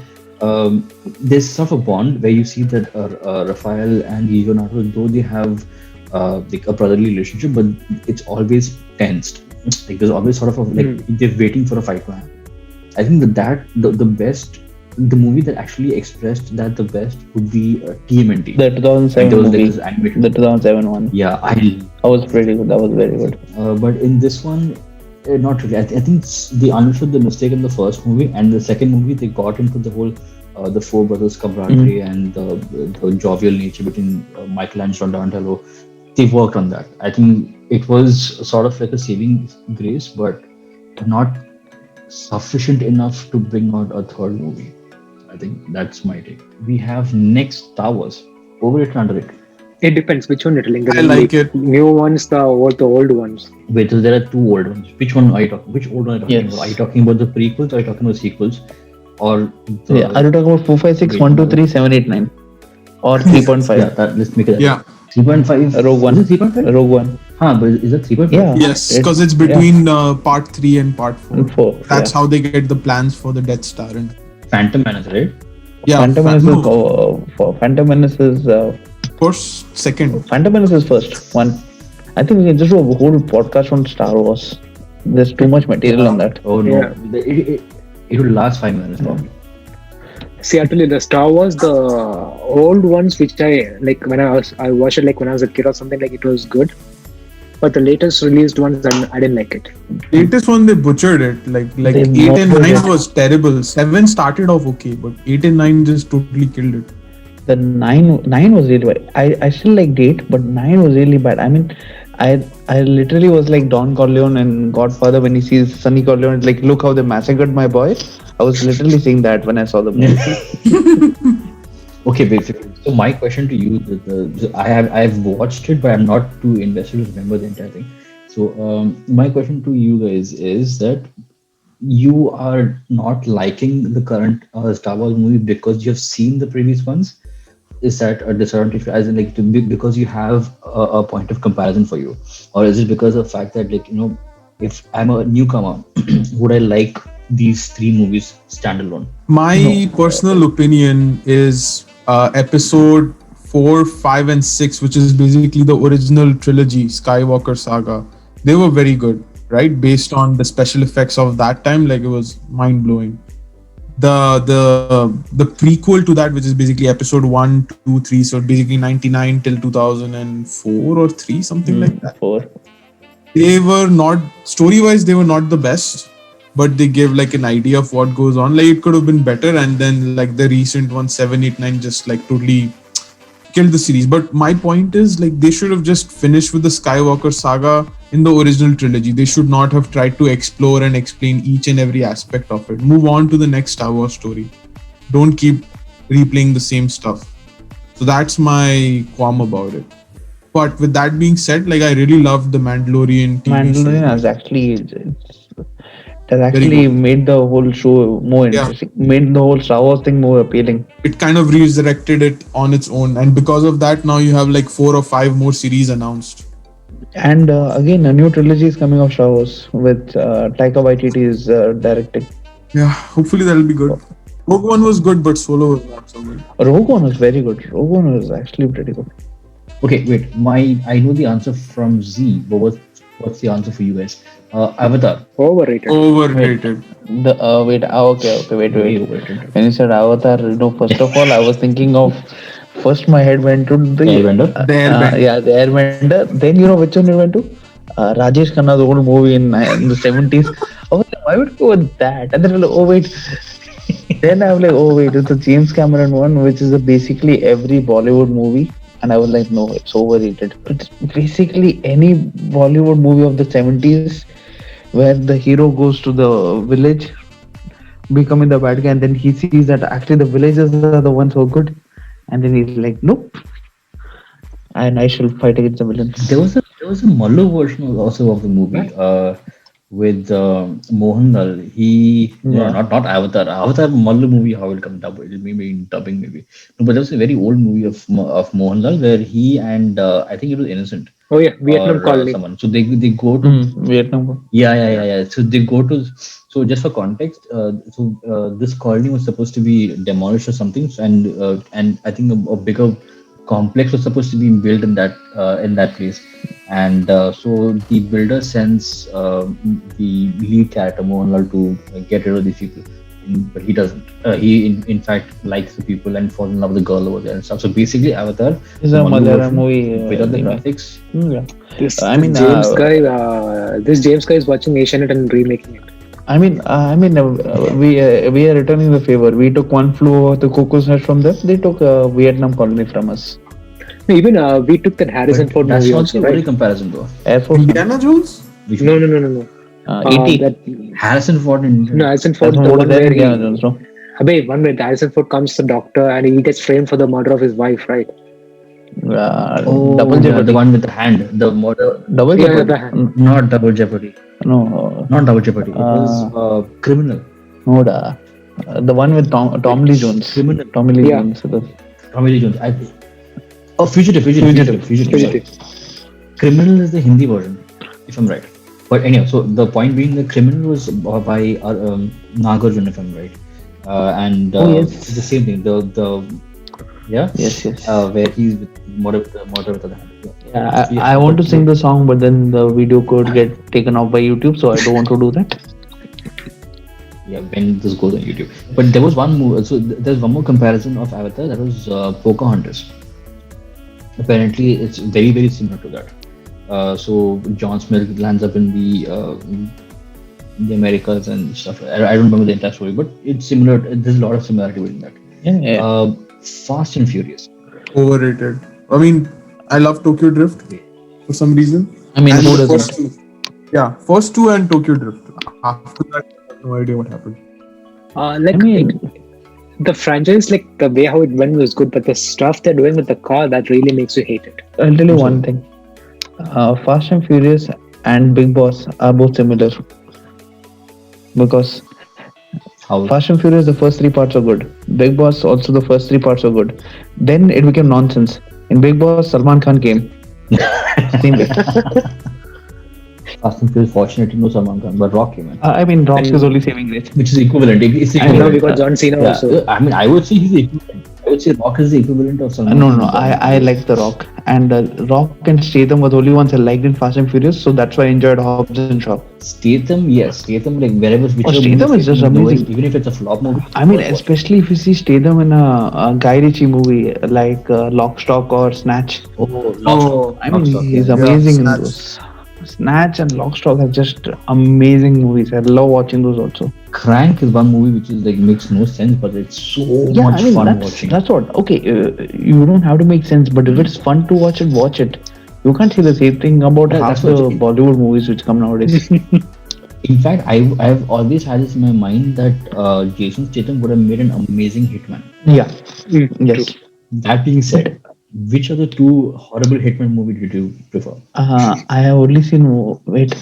there's sort of a bond where you see that Raphael and Leonardo, though they have like a brotherly relationship, but it's always tensed. Like there's always sort of a, like they're waiting for a fight to happen. I think the best, the movie that actually expressed that the best would be TMNT. The 2007 There was like movie, this animated. the 2007 one. Yeah, That was pretty good. That was very good. but in this one, not really. I think they understood the mistake in the first movie, and the second movie they got into the whole the four brothers camaraderie and the jovial nature between Michelangelo and Donatello. They worked on that. I think it was sort of like a saving grace, but not sufficient enough to bring out a third movie. I think that's my take. We have next Star Wars. Overrated, underrated. It depends which one you're telling. I like it. New ones, the old ones. Wait, so there are two old ones. Which one are you talking? Which old one are you talking Yes. about? Are you talking about the prequels or are you talking about sequels? Or the, Yeah, are you talking about 4, 5, 6, 1, 2, 3, 7, 8, 9, or 3.5? yeah, let's make it. Yeah. 3.5. Rogue One. Is it 3.5? Rogue One. Huh, but is it 3.5? Yeah. Yes, because it's between part 3 and part 4. 4. That's how they get the plans for the Death Star. And Phantom Menace, right? yeah, Phantom Menace is no, Phantom Menace is of course, second. Phantom Menace is first one. I think we can just do a whole podcast on Star Wars. There's too much material on that. Oh no, Yeah. it will last 5 minutes probably. See, actually, the Star Wars, the old ones, which I like when I watched it like when I was a kid or something, like it was good. But the latest released ones, I didn't like it. Latest one they butchered it. Like They 8 and murdered 9 it. was terrible. 7 started off okay, but 8 and 9 just totally killed it. The 9 was really bad. I still liked 8, but 9 was really bad. I mean, I literally was like Don Corleone and Godfather when he sees Sonny Corleone. It's like, look how they massacred my boy. I was literally saying that when I saw the movie. Okay, basically. So my question to you, I've watched it, but I'm not too invested to remember the entire thing. So my question to you guys is that you are not liking the current Star Wars movie because you have seen the previous ones. Is that a disadvantage, as in like because you have a point of comparison for you, or is it because of the fact that like if I'm a newcomer, would I like these three movies standalone? My personal opinion is episode 4, 5, and 6, which is basically the original trilogy, Skywalker Saga. They were very good, right? Based on the special effects of that time, like it was mind blowing. The prequel to that, which is basically episode 1, 2, 3, so basically 99 till 2004 or 3, something like that. 4. They were not, story wise, they were not the best, but they gave like an idea of what goes on. Like it could have been better, and then like the recent one, 7, 8, 9, just like totally killed the series. But my point is, like, they should have just finished with the Skywalker saga in the original trilogy. They should not have tried to explore and explain each and every aspect of it. Move on to the next Star Wars story. Don't keep replaying the same stuff. So that's my qualm about it. But with that being said, like, I really loved the Mandalorian TV Mandalorian show. has actually it has actually made the whole show more interesting. Made the whole Star Wars thing more appealing. It kind of resurrected it on its own, and because of that, now you have like 4 or 5 more series announced. And again, a new trilogy is coming of Star Wars with Taika Waititi is directing. Yeah, hopefully that'll be good. Rogue One was good, but Solo was not so good. Rogue One was very good. Rogue One was actually pretty good. Okay, wait. I know the answer from Z, but what's the answer for you guys? Avatar. Overrated. Overrated. The wait, wait. Very overrated. When you said Avatar, first of all, I was thinking of first my head went to the Airbender? The Airbender. yeah, the Airbender. Then which one it went to? Rajesh Khanna's old movie in the 70s. I was like, why would you go with that? And then I'm like, oh wait. Then I'm like, oh wait, it's a James Cameron one, which is basically every Bollywood movie. And I was like, no, it's overrated. It's basically any Bollywood movie of the 70s where the hero goes to the village, becoming the bad guy, and then he sees that actually the villagers are the ones who are good. And then he's like, nope. And I shall fight against the villains. There was a Mallu version also of the movie with Mohanlal. Not Avatar. Avatar Mallu movie. How it come dub? It may be in dubbing maybe. No, but there was a very old movie of Mohanlal where he and I think it was Innocent. Oh yeah, Vietnam or, Colony. Someone. So they go to Vietnam. Yeah. So they go to. So just for context, this colony was supposed to be demolished or something, and I think a bigger complex was supposed to be built in that place, and so the builder sends the lead character Mohanlal to get rid of these people, but he doesn't. He in fact likes the people and falls in love with the girl over there and stuff. So basically, Avatar It's a Malayalam movie. without the graphics. This James guy is watching Asianet and remaking it. We are returning the favor. We took One Flew Over the Cuckoo's Nest from them. They took Vietnam Colony from us. No, even we took that Harrison Ford That's movie not also, the only right? comparison though. Air Force. Indiana Jones? No. E.T. Harrison Ford and No, Harrison Ford. That's The more one than where Indiana Jones, no? one where Harrison Ford comes to the doctor and he gets framed for the murder of his wife, right? Double Jeopardy. the one with the hand, the murder. Double Yeah, Jeopardy. the hand. Not Double Jeopardy. No, Not Double Jeopardy. It was Criminal. no, the one with Tom Lee Jones. Criminal. Tommy Lee Yeah. Jones. Tommy Lee Jones. Fugitive. Fugitive. Criminal is the Hindi version, if I'm right. But anyhow, so the point being, the Criminal was by Nagarjuna, if I'm right. And yes. it's the same thing. Yes. Where he's with murder with the hand. Yeah, Yeah, I want to but- sing the song, but then the video could get taken off by YouTube, so I don't want to do that. Yeah, when this goes on YouTube. But there was one movie. So there's one more comparison of Avatar. That was Pocahontas. Apparently, it's very, very similar to that. So John Smith lands up in the Americas and stuff. I don't remember the entire story, but it's similar. There's a lot of similarity within that. Yeah. Fast and Furious. Overrated. I mean, I love Tokyo Drift for some reason. I mean, And who the doesn't? first two. Yeah, first two and Tokyo Drift. After that, I have no idea what happened. The franchise, like the way how it went was good, but the stuff they're doing with the car that really makes you hate it. I'll tell you one thing. Fast and Furious and Big Boss are both similar. Because How? Fast and Furious, the first 3 parts are good. Big Boss, also the first 3 parts are good. Then it became nonsense. In Big Boss, Salman Khan came. Same way. Fast and Furious, fortunately, no Salman Khan, but Rocky, man, I mean, Rock And is only saving grace. which is equivalent. It's And now equivalent. we got John Cena Yeah, also. I mean, I would say he's the equivalent. I would say Rock is the equivalent of Salman No, Khan no, in terms of I movies. like The Rock. And Rock and Statham were the only ones I liked in Fast and Furious, so that's why I enjoyed Hobbs and Shaw. Statham, yes, Statham, like wherever, whichever movie Statham is just Statham is doing, amazing. even if it's a flop movie, I it's mean, worth watching. especially if you see Statham in a Guy Ritchie movie like Lock, Stock, or Snatch. Oh, Lock, Oh, I Lock, mean, Stock, he's yeah. yeah, amazing in Snatch. those. Snatch and Lock, Stock are just amazing movies. I love watching those also. Crank is one movie which is like makes no sense, but it's so Yeah, much I mean fun that's watching. that's what. Okay, you don't have to make sense, but if it's fun to watch it, watch it. You can't say the same thing about Yeah, half that's the what Bollywood movies which come nowadays. In fact, I've always had this in my mind that Jason Statham would have made an amazing hitman. Yeah. Mm, Yes. true. That being said, which of the two horrible hitman movies did you prefer? I have only seen. Wait.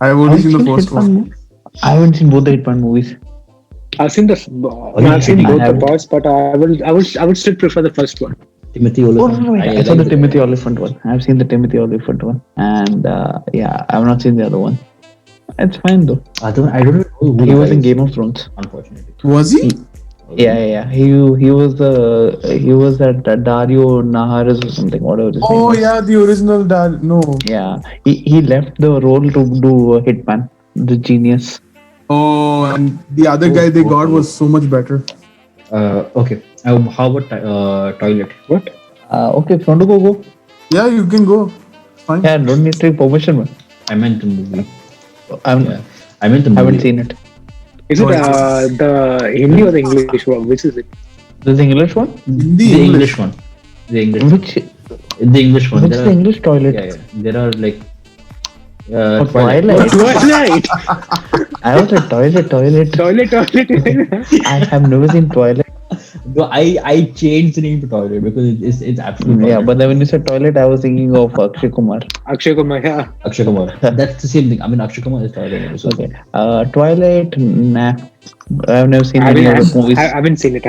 I've Have only you seen the seen first Hitman? one. I haven't seen both the Hitman movies. I've seen the yeah, I've seen I both the have- parts, but I would still prefer the first one. Timothy Oh Olyphant. no, wait, I saw like the Timothy Oliphant one. I've seen the Timothy Oliphant one, and yeah, I've not seen the other one. It's fine though. I don't know who He the was guy in is, Game of Thrones. unfortunately. Was he? Yeah. He was that Dario Naharis or something, whatever his name Oh was. yeah, the original dad. No. Yeah, he left the role to do Hitman, the genius. Oh, and the other guy they got was so much better. Okay. How about toilet? What? Okay, if you want to go. Yeah, you can go. It's fine. Yeah, don't need to take permission, man. I meant the movie. I Yeah, I meant the movie. haven't seen it. Is it Oh, the Hindi or the English one? Which is it? There's the English one. Hindi, The English. English one. The English. Which The English one. which There the are- English toilet? Yeah. There are like. Oh, Twilight. Twilight. Twilight. I was like toilet. Toilet. I have never seen Twilight. No, I changed the name to toilet because it's absolutely. Yeah, but then when you said toilet, I was thinking of Akshay Kumar. Akshay Kumar. Yeah. Akshay Kumar. That's the same thing. I mean, Akshay Kumar is toilet. So Okay. Twilight. Nah, I've never seen I any mean, of the movies. I haven't seen it.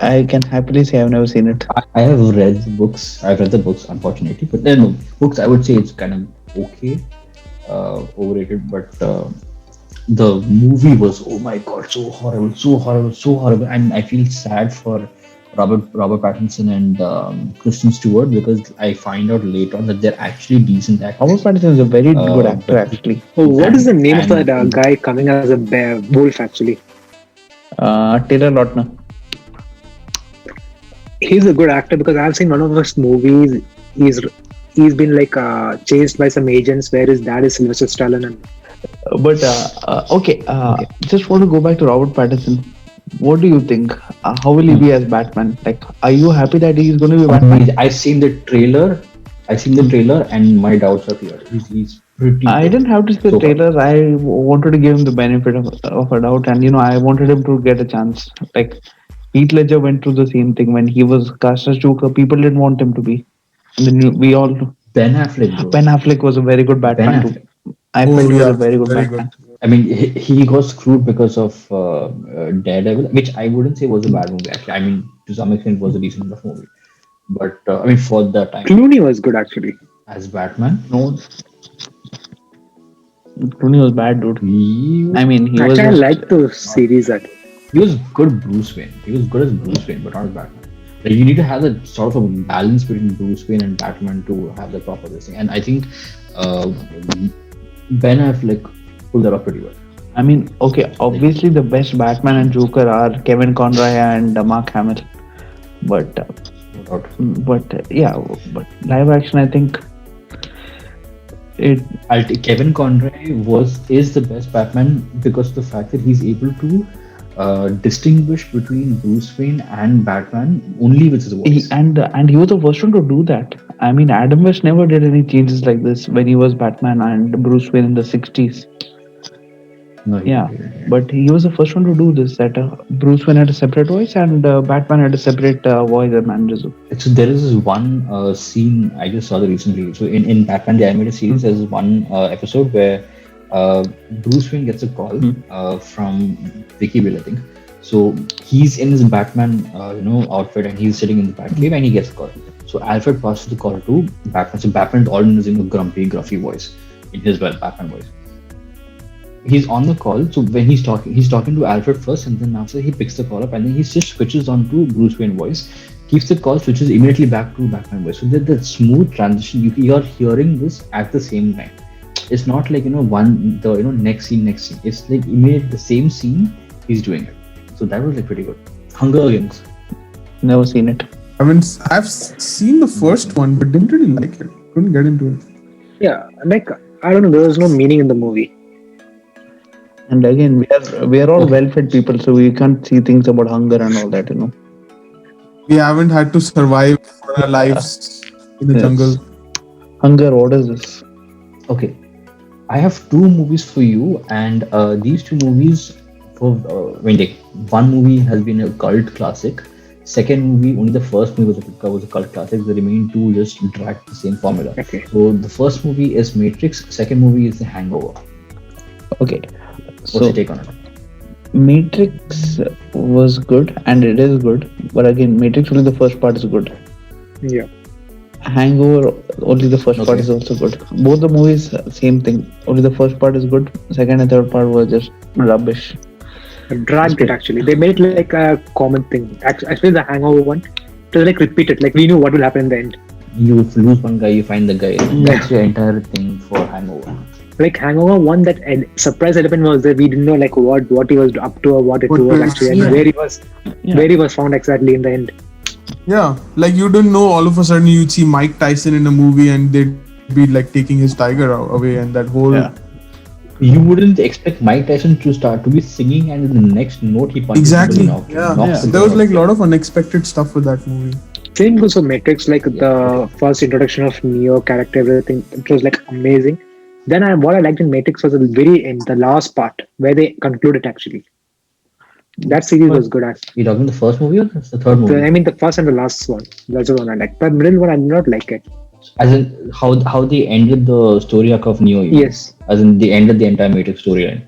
I can happily say I've never seen it. I have read the books. I've read the books, unfortunately, but no books. I would say it's kind of okay, overrated. But the movie was, oh my god, so horrible, and I feel sad for Robert Pattinson and Kristen Stewart because I find out later on that they're actually decent actors. Robert Pattinson is a very good but- actor, actually. Oh, what is the name of And- that guy coming as a bear wolf? Actually, Taylor Lautner. he's a good actor because I've seen one of his movies. He's been like chased by some agents where his dad is Sylvester Stallone. And But okay, just want to go back to Robert Pattinson. What do you think? How will he be as Batman? Like, are you happy that he's going to be Batman? I've seen the trailer. And my doubts are clear. He's pretty. I good. didn't have to see the So far. trailer. I wanted to give him the benefit of a doubt, and I wanted him to get a chance. Like Heath Ledger went through the same thing when he was cast as Joker. People didn't want him to be, and then we all. Ben Affleck. Bro. Ben Affleck was a very good Batman Ben too. I Oh, felt he was yeah, a very good very Batman. I mean, he got screwed because of Daredevil, which I wouldn't say was a bad movie. Actually, I mean, to some extent, it was a decent enough movie. But I mean, for the time Clooney was good actually. as Batman, No, Clooney was bad, dude. he I mean, he was. Actually, I just- like the series that. he was good Bruce Wayne. He was good as Bruce Wayne, but not as Batman. Like, you need to have that sort of a balance between Bruce Wayne and Batman to have the proper this thing. And I think Ben Affleck pulled that off pretty well. I mean, okay, obviously the best Batman and Joker are Kevin Conroy and Mark Hamill, but No doubt. yeah, but live action, I think it. Kevin Conroy is the best Batman because of the fact that he's able to distinguish between Bruce Wayne and Batman only with his voice. And he was the first one to do that. I mean, Adam West never did any changes like this when he was Batman and Bruce Wayne in the 60s. No, he- Yeah, but he was the first one to do this. That Bruce Wayne had a separate voice and Batman had a separate voice and mannerism. So there is this one scene I just saw recently. So in Batman the Animated Series, there's one episode where Bruce Wayne gets a call from Vicky Vale, I think. So he's in his Batman outfit and he's sitting in the Batcave and he gets a call. So Alfred passes the call to Batman. So Batman is always using a grumpy, gruffy voice in his Batman voice. He's on the call. So when he's talking to Alfred first, and then after he picks the call up, and then he just switches on to Bruce Wayne voice, keeps the call, switches immediately back to Batman voice. So that smooth transition, you are hearing this at the same time. It's not like next scene. It's like immediate the same scene he's doing it. So that was like pretty good. Hunger Games. Never seen it. I mean, seen the first one, but didn't really like it. Couldn't get into it. Yeah, like I don't know, there was no meaning in the movie. And again, we are all well-fed people, so we can't see things about hunger and all that, We haven't had to survive for our lives in the Yes. jungle. Hunger, what is this? Okay, I have two movies for you, and these two movies for one movie has been a cult classic. Second movie, only the first movie was a cult classic. The remaining two just dragged the same formula. Okay. So the first movie is Matrix. Second movie is The Hangover. Okay. What's So your take on it? Matrix was good and it is good, but again, Matrix only the first part is good. Yeah. Hangover only the first part Okay. is also good. Both the movies same thing. Only the first part is good. Second and third part was just rubbish. Dragged it actually. They made it like a common thing. Actually, the Hangover one, it was like repeated. Like we knew what will happen in the end. You lose one guy, you find the guy. That's your entire thing for Hangover. Like Hangover one, that surprise element was that we didn't know like what he was up to or what it What was was- actually, yeah. and where he was found exactly in the end. Yeah, like you didn't know all of a sudden you'd see Mike Tyson in a movie and they'd be like taking his tiger away and that whole. Yeah. You wouldn't expect Mike Tyson to start to be singing, and in the next note he punches Exactly. somebody, Yeah. knocks There was somebody like a out. lot of unexpected stuff with that movie. Same goes for Matrix, like the first introduction of Neo character, everything. It was like amazing. Then what I liked in Matrix was the very end, the last part where they concluded actually. That series was good. You talking the first movie or the third movie? I mean, the first and the last one. That's the one I like. But middle one, I did not like it. As in how they ended the story arc of Neo. you mean? Yes. As in they ended the entire Matrix storyline.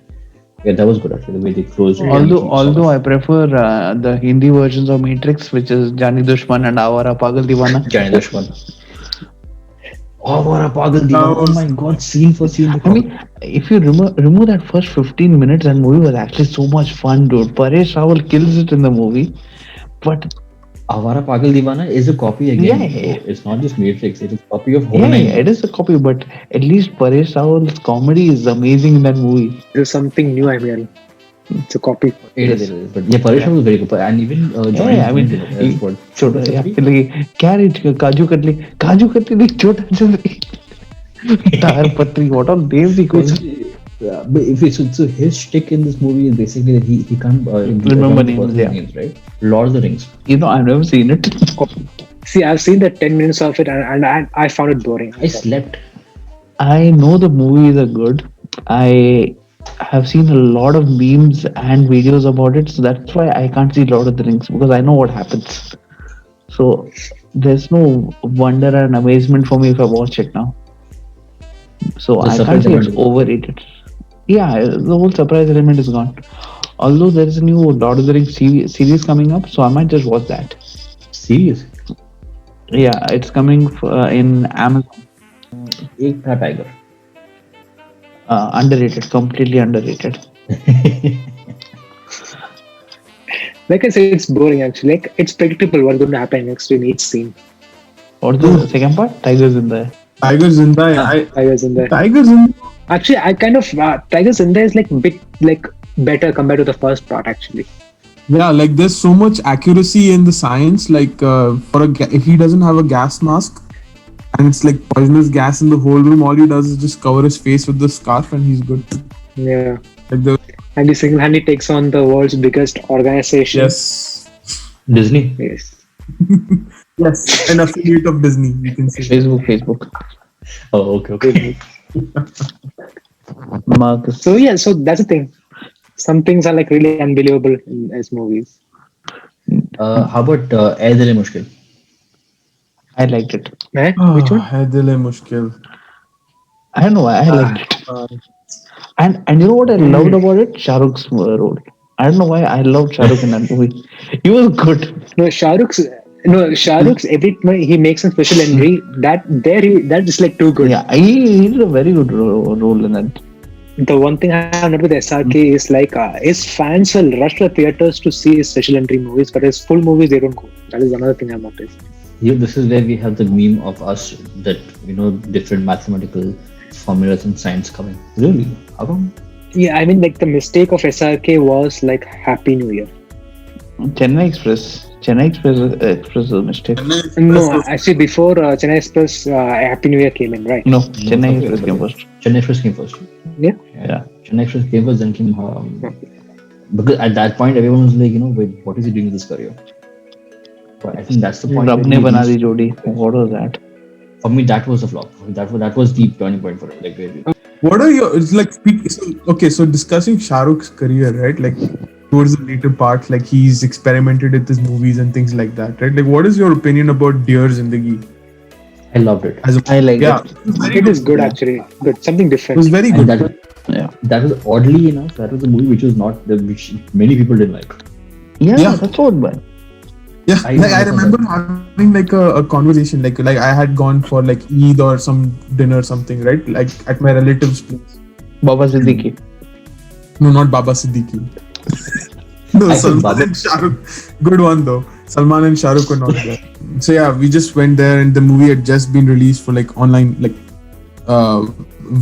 Yeah, that was good actually. The way they closed. it. Although I prefer the Hindi versions of Matrix, which is Jani Dushman and Awara Pagal Divana. Johnny Dushman. Oh, what a pagal Deewana. Oh my god, scene for scene. I mean, if you remove that first 15 minutes, that movie was actually so much fun, dude. Paresh Rawal kills it in the movie, but Avara Pagal Deewana is a copy again. Yeah. It's not just Matrix. It is a copy of Whole yeah, Nine. it is a copy. But at least Paresh Rawal's comedy is amazing in that movie. There's something new I'm hearing. It's a copy. It is. But yeah, Paresh was very good. And even Johnny. Yeah, I mean, that's what. छोटा carrot kaju katli नहीं छोटा चंद्री तार पत्री what all names he calls. Yeah, but so his shtick in this movie is basically that he can't Remember names, yeah. right? Lord of the Rings. You know, I've never seen it. See, I've seen the 10 minutes of it and I found it boring. I slept. I know the movies are good. I have seen a lot of memes and videos about it, so that's why I can't see Lord of the Rings because I know what happens. So there's no wonder and amazement for me if I watch it now. So The I surprise can't say it's element is- overrated. Yeah, the whole surprise element is gone. Although there is a new Lord of the Rings series coming up, so I might just watch that. Serious. Yeah, it's coming in Amazon. Ek tha tiger. Underrated, completely underrated. Like I said, it's boring actually. Like it's predictable what's going to happen next in each scene. Or the second part, Tigers in there. Tiger Zinda, Tigers in there. Tiger Zinda. Actually, I kind of Tigers in there is like bit like better compared to the first part actually. Yeah, like there's so much accuracy in the science. Like if he doesn't have a gas mask and it's like poisonous gas in the whole room, all he does is just cover his face with the scarf and he's good. Yeah. Like the And he single-handedly takes on the world's biggest organization. yes, Disney. Yes. yes, an affiliate of Disney, you can say. Facebook. Oh, okay. Marcus. So yeah, so that's the thing. Some things are like really unbelievable as movies. How about Air Dil Hai Mushkil? I liked it. Eh? Which one? Hai dil hai mushkil. I don't know why I liked it. And you know what I loved about it? Shah Rukh's role. I don't know why I loved Shah Rukh in that movie. He was good. No, Shah Rukh's No, Shah Rukh's every time he makes a special entry, that is like too good. Yeah, he did a very good role in it. The one thing I have noticed with SRK is like his fans will rush to the theaters to see his special entry movies, but his full movies they don't go. That is another thing I've noticed. This is where we have the meme of us that different mathematical formulas and science coming. Really? How come? Yeah, I mean like the mistake of SRK was like Happy New Year. Chennai Express is a mistake. No, actually before Chennai Express, Happy New Year came in, right? No, No, Chennai okay, Express okay. came first. Chennai Express came first. Yeah. Yeah. Chennai Express came first, then came because at that point everyone was like, wait, what is he doing with his career? But I think that's the point. Rab where ne he bana reached- di jodi. What was that? For me, that was a flop. That was the turning point for it. Like, really. What are your it's like so discussing Shah Rukh's career, right? Like towards the later parts, like he's experimented with his movies and things like that, right? Like what is your opinion about Dear Zindagi? I loved it. As a I like yeah, it. it was very It is good Yeah. actually. Good. Something It different. was very And good. Yeah. that was oddly enough, that was a movie which was not which many people didn't like. Yeah. That's what, man. Yeah, I like I remember remember having like a conversation, like I had gone for like Eid or some dinner or something, right? Like at my relative's place. Baba Siddiqui. No, not Baba Siddiqui. No, I think Salman Baba- and Shah Rukh. Good one though. Salman and Shah Rukh were not there. So yeah, we just went there, and the movie had just been released for like online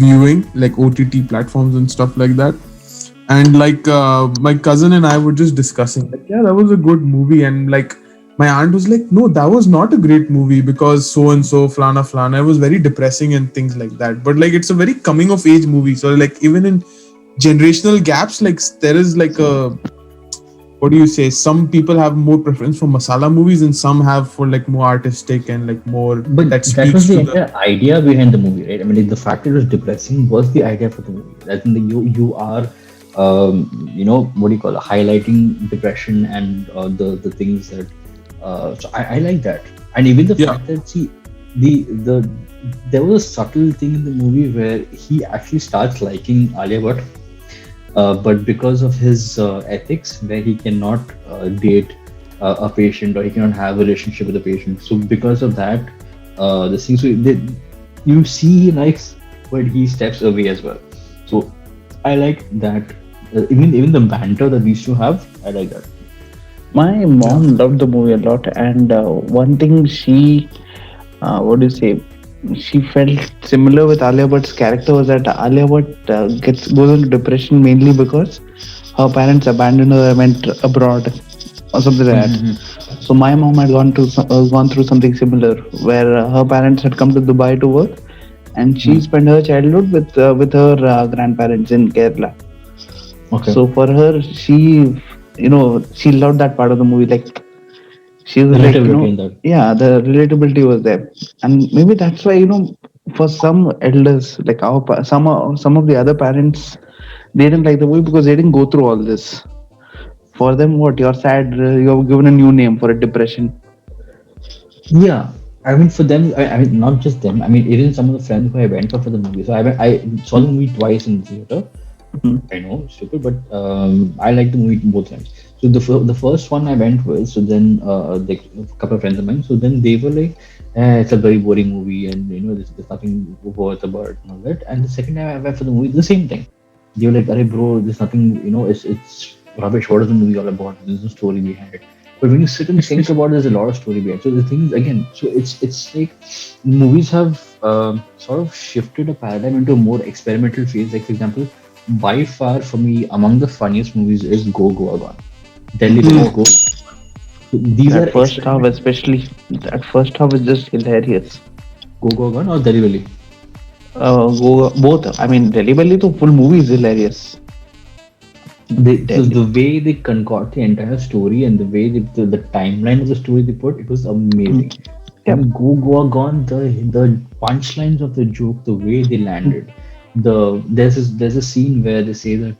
viewing, like OTT platforms and stuff like that. And like my cousin and I were just discussing, like, yeah, that was a good movie, and like my aunt was like, no, that was not a great movie because so and so, flana flana. It was very depressing and things like that. But like, it's a very coming of age movie. So like, even in generational gaps, like there is like a, what do you say? Some people have more preference for masala movies, and some have for like more artistic and like more But that that speaks was the to the. entire idea behind the movie, right? I mean, like, the fact that it was depressing was the idea for the movie. I think that you are, what do you call it, highlighting depression and the things that. So I like that, and even the Yeah. fact that the there was a subtle thing in the movie where he actually starts liking Alia Bhatt, but because of his ethics, where he cannot date a patient or he cannot have a relationship with a patient. So because of that, the things you see he likes, but he steps away as well. So I like that. Even the banter that these two have, I like that. My mom loved the movie a lot, and one thing she, what do you say, she felt similar with Alia Bhatt's character was that Alia Bhatt goes into depression mainly because her parents abandoned her and went abroad or something like that. So my mom had gone through something similar where her parents had come to Dubai to work, and she spent her childhood with her grandparents in Kerala. Okay. So for her, she loved that part of the movie. Like she was like, Relatability in that. yeah, the relatability was there, and maybe that's why for some elders, like some of the other parents, they didn't like the movie because they didn't go through all this. For them, what you're sad, you're given a new name for a depression. Yeah, I mean, for them, I mean, not just them. I mean, even some of the friends who I went for the movie. So I saw the movie twice in the theater. Mhm. I know, it's stupid, but I like the movie both times. So the first one I went with, so then like a couple of friends of mine, so then they were like, it's a very boring movie, and there's nothing worth about it and all that. And the second time I went for the movie, the same thing. They were like, "Arey bro, there's nothing, it's rubbish. What is the movie all about? There's no story behind it." But when you sit and think about it, there's a lot of story behind it. So the thing is, again, so it's like movies have sort of shifted a paradigm into a more experimental phase. Like, for example, by far for me, among the funniest movies is Go Goa Gone. Delhi Police Go. So these That are first half, especially, that first half is just hilarious. Go Goa Gone or Delhi Valley. Both. I mean, Delhi Belly, the full movie is hilarious. So the way they concord the entire story and the way the timeline of the story they put, it was amazing. Yep. And Go Goa Gone, the punchlines of the joke, the way they landed. There's a scene where they say that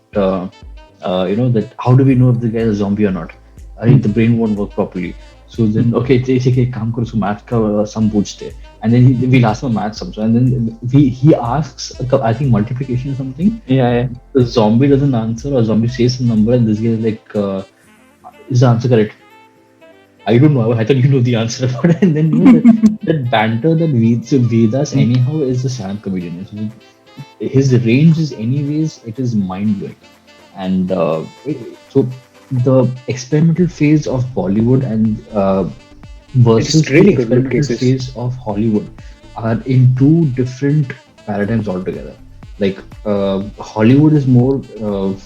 that how do we know if the guy is a zombie or not? The brain won't work properly. So then okay, काम करो, so math का sum पूछते, and then we'll ask him a math sum. So and then he asks I think multiplication or something. Yeah. The zombie doesn't answer, or zombie says some number, and this guy is like, is the answer correct? I don't know. I thought you know the answer about it. And then that banter that Vedas anyhow is a stand comedian. His range is anyways it is mind blowing, and so the experimental phase of Bollywood and versus It's really the good good experimental cases. phase of Hollywood are in two different paradigms altogether. Like Hollywood is more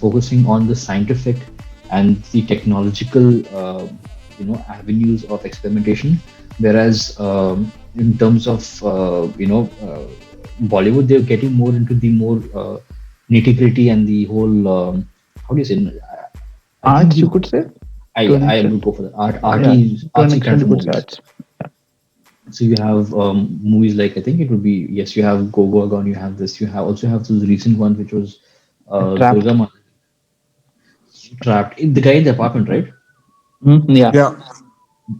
focusing on the scientific and the technological, avenues of experimentation, whereas in terms of Bollywood, they're getting more into the more nitty gritty and the whole. How do you say? I think Arts, you could say, to an I extent. would go for the Yeah, to an artsy kind extent, of you could say movies. arts. So you have movies like, I think it would be, yes, you have Go Go Gone, you have this, you have also have those recent ones which was Durga Trapped. Ma Trapped. The guy in the apartment, right? Yeah. Yeah.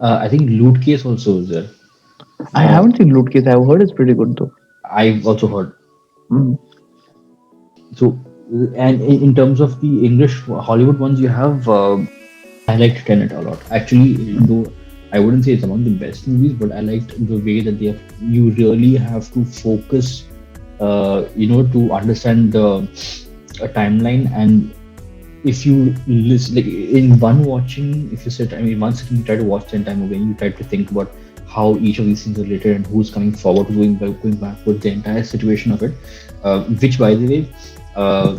I think Loot Case also is there. I Uh, haven't seen Loot Case. I've heard it's pretty good though. I've also heard. Mm. So and in terms of the English Hollywood ones, you have I liked Tenet a lot. Actually, though I wouldn't say it's among the best movies, but I liked the way that you really have to focus, to understand the timeline. And if you listen, like in one watching, if you sit, I mean, one sitting, you try to watch the entire movie, and you try to think about how each of these things are related and who's coming forward, going backward, the entire situation of it. Which, by the way, uh,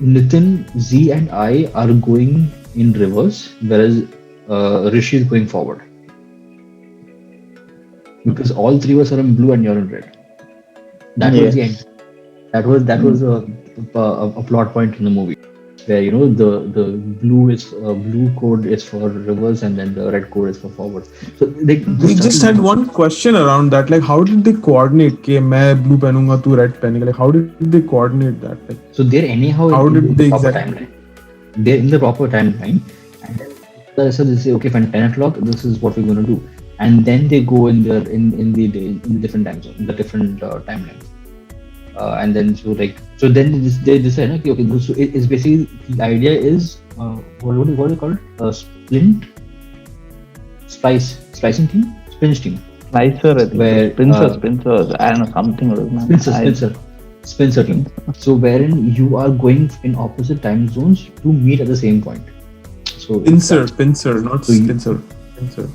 Nitin, Z, and I are going in reverse, whereas Rishi is going forward because all three of us are in blue and you're in red. That was the end. Yes. That was a plot point in the movie where the blue code is for reverse and then the red code is for forward. So We just had one question around that. Like, how did they coordinate? कि मैं blue पहनूंगा, तू red पहनेगा. Like, how did they coordinate that? Like, So they're anyhow how in did the they proper exactly? timeline. They're in the proper timeline, and then so they say, okay, fine, 10 o'clock. This is what we're going to do, and then they go in the in the day in the different time zone, in the different timeline. And then then they decide, okay, so it's basically the idea is what do you call it? Splicing team, spinach team, Slicer, I think. where Spencer. I don't know, something. Spencer team. So wherein you are going in opposite time zones to meet at the same point. So Pincer, not So you- Spencer. Pincer.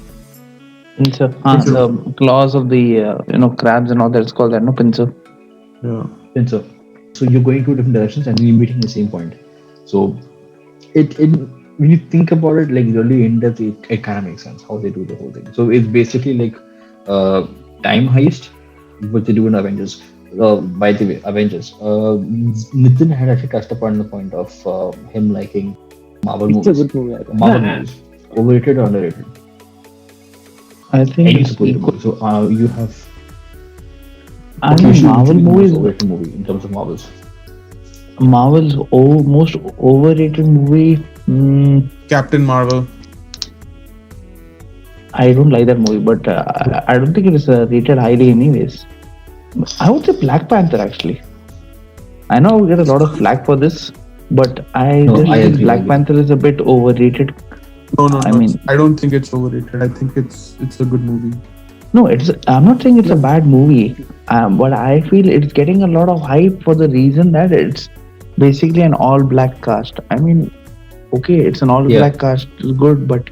Pincer. Pincer. The claws of the crabs and all that. It's called that. No, pincer. Yeah. Pincer. So you're going two different directions and you're meeting the same point. So it when you think about it, like really in depth, it kind of makes sense how they do the whole thing. So it's basically like time heist, which they do in Avengers. By the way, Avengers. Nitin had actually touched upon the point of him liking Marvel It's a movies. good movie. I think. Marvel movies, overrated or underrated? I think Any it's superhero equal. movie. So you have. I Okay, mean, which Marvel would be the most movies. overrated movie in terms of Marvels. Marvel's most overrated movie. Captain Marvel. I don't like that movie, but I don't think it is rated highly, anyways. I would say Black Panther actually. I know I will get a lot of flack for this, but I No, just I think agree, I Black agree. Panther is a bit overrated. No, no, I no. mean- I don't think it's overrated. I think it's a good movie. No, it's. I'm not saying it's a bad movie, but I feel it's getting a lot of hype for the reason that it's basically an all-black cast. I mean, okay, it's an all-black cast, it's good, but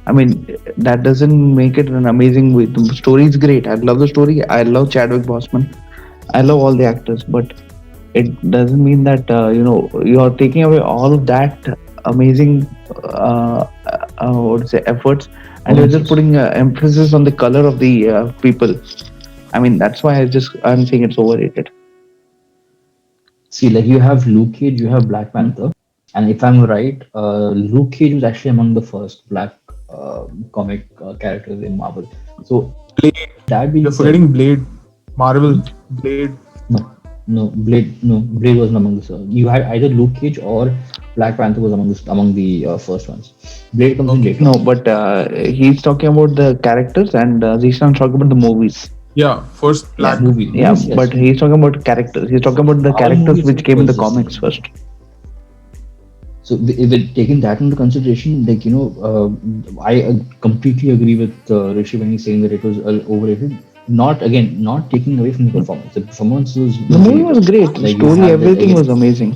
I mean that doesn't make it an amazing movie. The story is great. I love the story. I love Chadwick Boseman. I love all the actors, but it doesn't mean that you're taking away all of that amazing what to say efforts, and you're just putting emphasis on the color of the people. I mean, that's why I'm saying it's overrated. See, like you have Luke Cage, you have Black Panther, and if I'm right, Luke Cage was actually among the first black comic characters in Marvel. So that being You're said, forgetting Blade. Marvel. Blade. Blade wasn't among the. You had either Luke Cage or Black Panther was among the first ones. Blade comes in later. No, but he's talking about the characters, and Zishan's talking about the movies. Yeah. First Black. movie. Yeah, Yes, yes. but he's talking about characters. He's talking about the All characters movies which came in the was the comics same. first. So with taking that into consideration, like I completely agree with Rishi when he's saying that it was overrated. Not again, not taking away from the performance. The performance The was movie really was good. great. The Like you story, have that everything was again, amazing.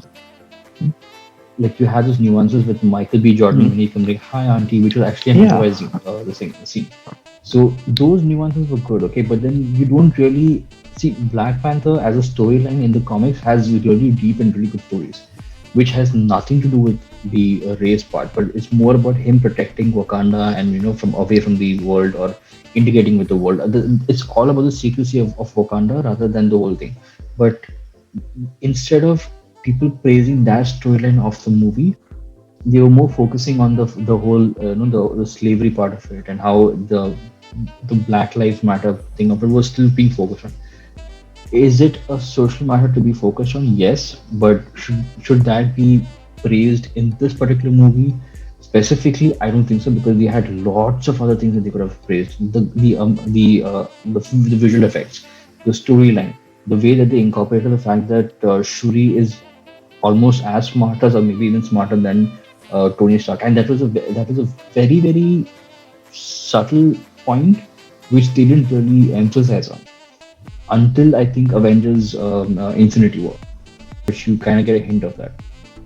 like you had those nuances with Michael B. Jordan Mm. when he comes like, "Hi, auntie," which was actually an Yeah, improvising the scene. So those nuances were good, okay. But then you don't really see Black Panther as a storyline in the comics has really deep and really good stories, which has nothing to do with the race part, but it's more about him protecting Wakanda and from away from the world or integrating with the world. It's all about the secrecy of Wakanda rather than the whole thing. But instead of people praising that storyline of the movie, they were more focusing on the whole the slavery part of it and how the Black Lives Matter thing of it was still being focused on. Is it a social matter to be focused on? Yes, but should that be praised in this particular movie specifically? I don't think so, because they had lots of other things that they could have praised. The visual effects, the storyline, the way that they incorporated the fact that Shuri is almost as smart as, or maybe even smarter than Tony Stark, and that was a very very subtle point which they didn't really emphasize on until I think Avengers Infinity War, which you kind of get a hint of that.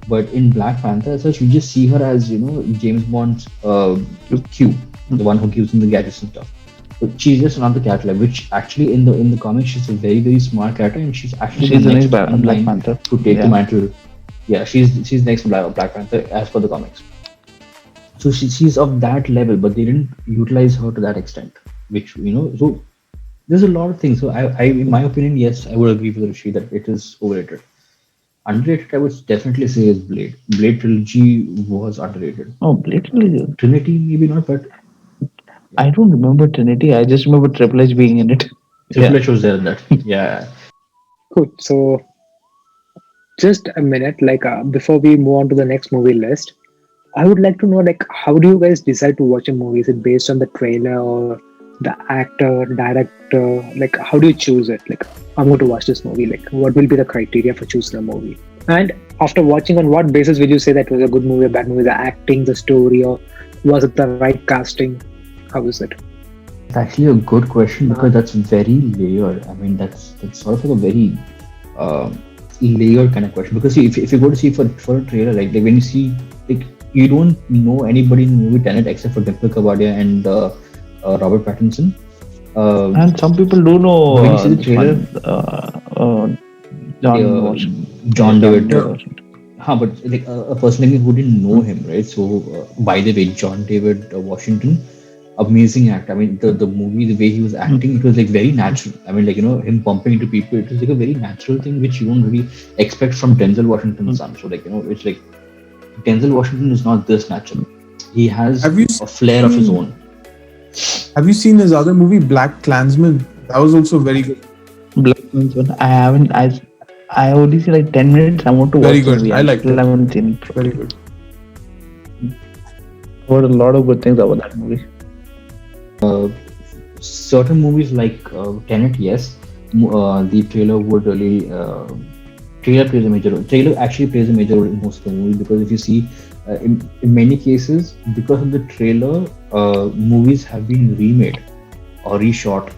But in Black Panther, as such, we just see her as James Bond's Q, the one who gives him the gadgets and stuff. So she's just another character, which actually in the comics she's a very very smart character, and she's actually the she's the next next in Black line Panther. to take the Yeah, mantle. Yeah, she's next to Black Panther as per the comics. So she's of that level, but they didn't utilize her to that extent, which so there's a lot of things. So in my opinion, yes, I would agree with Rishi that it is overrated. Underrated, I would definitely say is Blade. Blade trilogy was underrated. oh, blatantly. Trinity, maybe not, but I don't remember Trinity. I just remember Triple H being in it. Triple Yeah. H was there in that. Yeah. Cool. So just a minute, like before we move on to the next movie list, I would like to know, like, how do you guys decide to watch a movie? Is it based on the trailer or the actor, director? Like, how do you choose it? Like, I'm going to watch this movie. Like, what will be the criteria for choosing a movie? And after watching, on what basis will you say that was a good movie, a bad movie? The acting, the story, or was it the right casting? How is it? It's actually a good question because that's very layered. I mean, that's sort of like a very uh, layered kind of question. Because see, if you go to see for a trailer, like when you see, like, you don't know anybody in the movie Tenet except for Dimple Kapadia and Robert Pattinson. Uh, And some people do know but when you see the the trailer, fun, John uh, Washington. John David. David Yeah. Washington. But like a person like me who didn't know him, right? So by the way, John David Washington, amazing actor. I mean, the movie, the way he was acting, it was like very natural. I mean, like him bumping into people, it was like a very natural thing which you don't really expect from Denzel Washington's son. So like it's like Denzel Washington is not this natural. He has Have you a flair of his seen, own. have you seen his other movie, Black Klansman? That was also very good. Black Panther. I haven't. I only see like 10 minutes. I want to watch Very the good. movie. I liked still it. haven't seen it. Very good. Heard a lot of good things about that movie. Certain movies like Tenet, yes, the trailer would really trailer plays a major role. Trailer actually plays a major role in most of the movie because if you see, in many cases, because of the trailer, movies have been remade or reshot.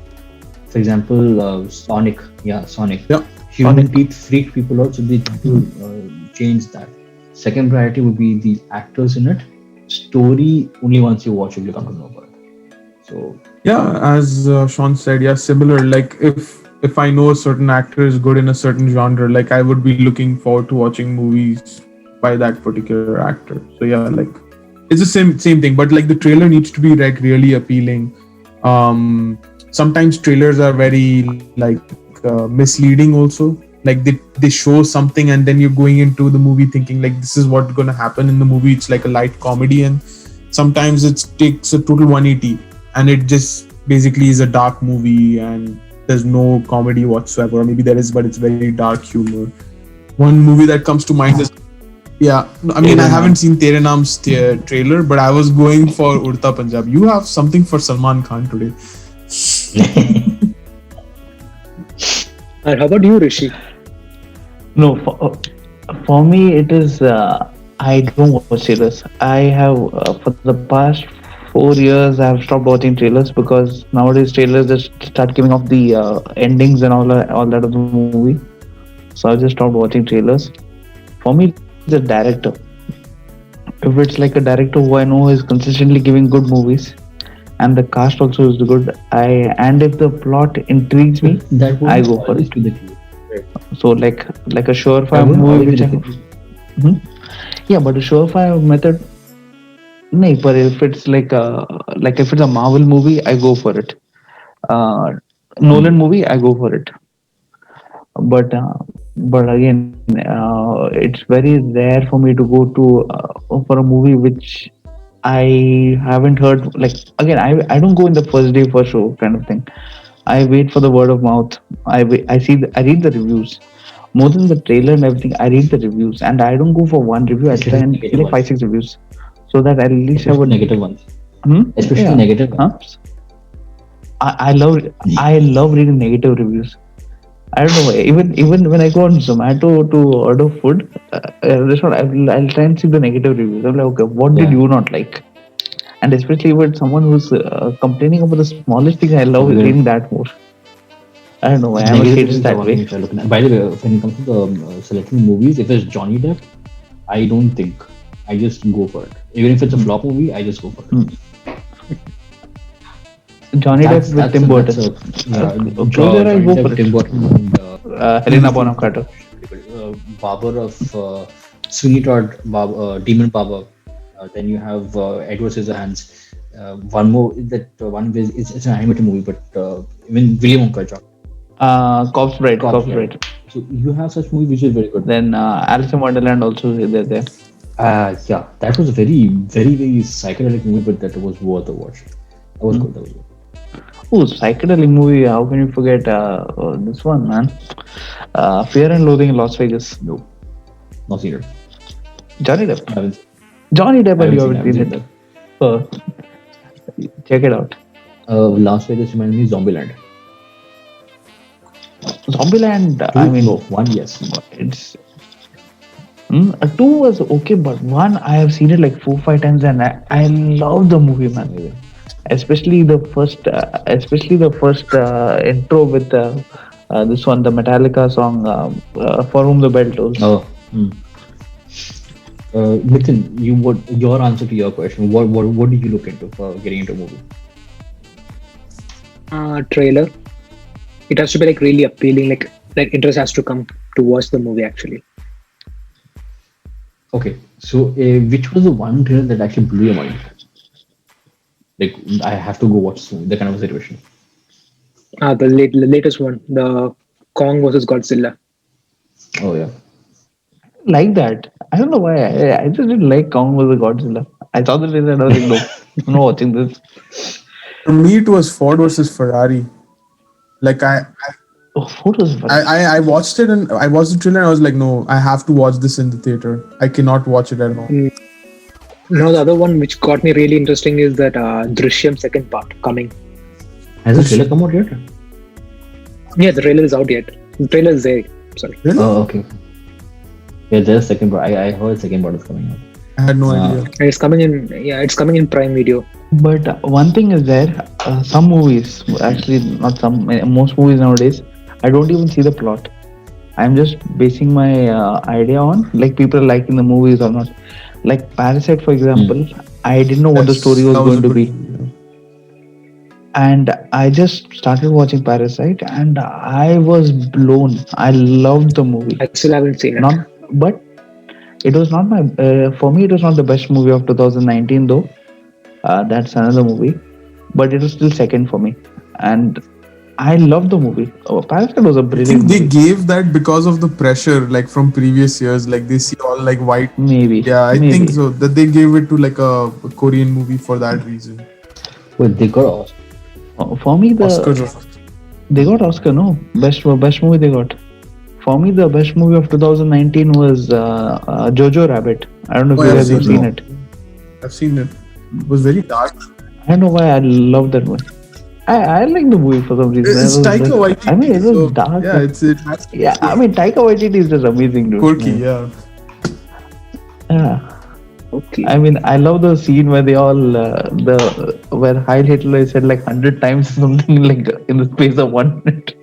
For example, Sonic, Sonic. Yeah. Human teeth freaked people out, so they had to change that. Second priority would be the actors in it. Story, only once you watch it, you come to know about it. So Yeah, as Sean said, yeah, similar. Like if I know a certain actor is good in a certain genre, like I would be looking forward to watching movies by that particular actor. So yeah, like it's the same thing. But like the trailer needs to be like really appealing. Sometimes trailers are very like misleading also. Like they show something and then you're going into the movie thinking like this is what's gonna happen in the movie. It's like a light comedy, and sometimes it takes a total 180 and it just basically is a dark movie and there's no comedy whatsoever. Or maybe there is, but it's very dark humor. One movie that comes to mind is I mean, I haven't seen Tere Naam's trailer, but I was going for Urta Punjab. You have something for Salman Khan today. And how about you, Rishi? No, for me it is I don't watch trailers. I have for the past 4 years I have stopped watching trailers because nowadays trailers just start giving off the endings and all that of the movie. So I just stopped watching trailers. For me, it's a director. If it's like a director who I know is consistently giving good movies and the cast also is good, and if the plot intrigues me, But that I go wouldn't for it. always be the case. Right. So like a surefire That wouldn't movie always which be I the case. Mhm. Yeah, but a surefire method. No, but if it's like if it's a Marvel movie, I go for it. Uh, Nolan Hmm. movie, I go for it. But again, it's very rare for me to go to for a movie which I haven't heard. Like again, I don't go in the first day for show kind of thing. I wait for the word of mouth. I see I read the reviews more than the trailer and everything. I read the reviews and I don't go for one review. I try Especially and see negative like five ones. six reviews so that I at least have a Especially negative ones. Especially yeah. negative Huh? ones. I love reading negative reviews. I don't know why. Even when I go on Zomato to order food, restaurant, I'll try and see the negative reviews. I'm like, okay, what did Yeah. you not like? And especially with someone who's complaining about the smallest thing, I love Probably reading gonna that more. I don't know why. I'm a negative kid reviews are that one thing way. which I look at. By the way, when it comes to the selecting movies, if it's Johnny Depp, I don't think. I just go for it. Even if it's a Hmm. flop movie, I just go for it. Hmm. Johnny Depp with Tim Burton. That's a yeah. Close your eyes, Johnny go for Depp, it. Tim Burton, and Helena Bonham Carter. Barber of Sweeney Todd, Demon Barber. Then you have Edward Scissorhands. One more that one is it's an animated movie, but even William Wonka, John Corpse Bride. Cops, Corpse right? Bride. So you have such movie which is very good. Then Alice in Wonderland also there. Yeah, that was a very psychedelic movie, but that was worth a watch. That was Hmm. good. That was good. Oh, psychedelic movie. How can you forget this one, man? Fear and Loathing in Las Vegas. No, not seen it. Johnny Depp. I haven't. Johnny Depp, I and haven't you seen. I haven't haven't seen seen it. that. Uh, check it out. Las Vegas reminds me Zombieland. Zombieland. I Two, no, mean, one, yes. it's two was okay, but one I have seen it like 4 5 times, and I love the movie, man. Amazing. Especially the first intro with this one, the Metallica song, "For Whom the Bell Tolls." Oh, hmm. Nitin, what your answer to your question? What do you look into for getting into a movie? Trailer. It has to be like really appealing. Like interest has to come to watch the movie actually. Okay, so which was the one trailer that actually blew your mind? Like I have to go watch this movie. That kind of a situation. The latest one, the Kong versus Godzilla. Oh yeah. Like that. I don't know why. I just didn't like Kong vs Godzilla. I saw the trailer and I was like, nope, I'm not watching this. For me, it was Ford versus Ferrari. Like Oh, what was funny? I watched it and I watched the trailer and I was like, no, I have to watch this in the theater. I cannot watch it at home. Now the other one which got me really interesting is that Drishyam second part coming. Has the trailer come out yet? Yeah, the trailer is out yet. The trailer is there. Sorry. Really? Oh, okay. Yeah, there's a second part. I heard second part is coming out. I had no Uh, idea. And it's coming in. Yeah, it's coming in Prime Video. But one thing is there, some movies, actually not some, most movies nowadays, I don't even see the plot. I'm just basing my idea on like people are liking the movies or not. Like Parasite, for example, I didn't know what the Yes, story was that going a to good be, movie, and I just started watching Parasite, and I was blown. I loved the movie. I still haven't seen it. Not, but it was not my for me. It was not the best movie of 2019, though. That's another movie, but it was still second for me, and I loved the movie. Parasite was a I brilliant think they movie. gave that because of the pressure, like from previous years. Like they see all like white. Maybe, Yeah, I think maybe. so. That they gave it to like a Korean movie for that reason. Wait, they got Oscar. For me, Oscars of they got Oscar. No, best movie they got. For me, the best movie of 2019 was Jojo Rabbit. I don't know if Oh, you I've guys have seen seen it. it. I've seen it. It was very dark. I don't know why I love that movie. I like the movie for some reason. It's I was Taika like, Waititi. I mean, it was so, dark. Yeah, it has Yeah, I mean, Taika Waititi is just amazing, dude. quirky. Yeah. Yeah. Okay. I mean, I love the scene where they all the where Heil Hitler is said like 100 times something like in the space of 1 minute.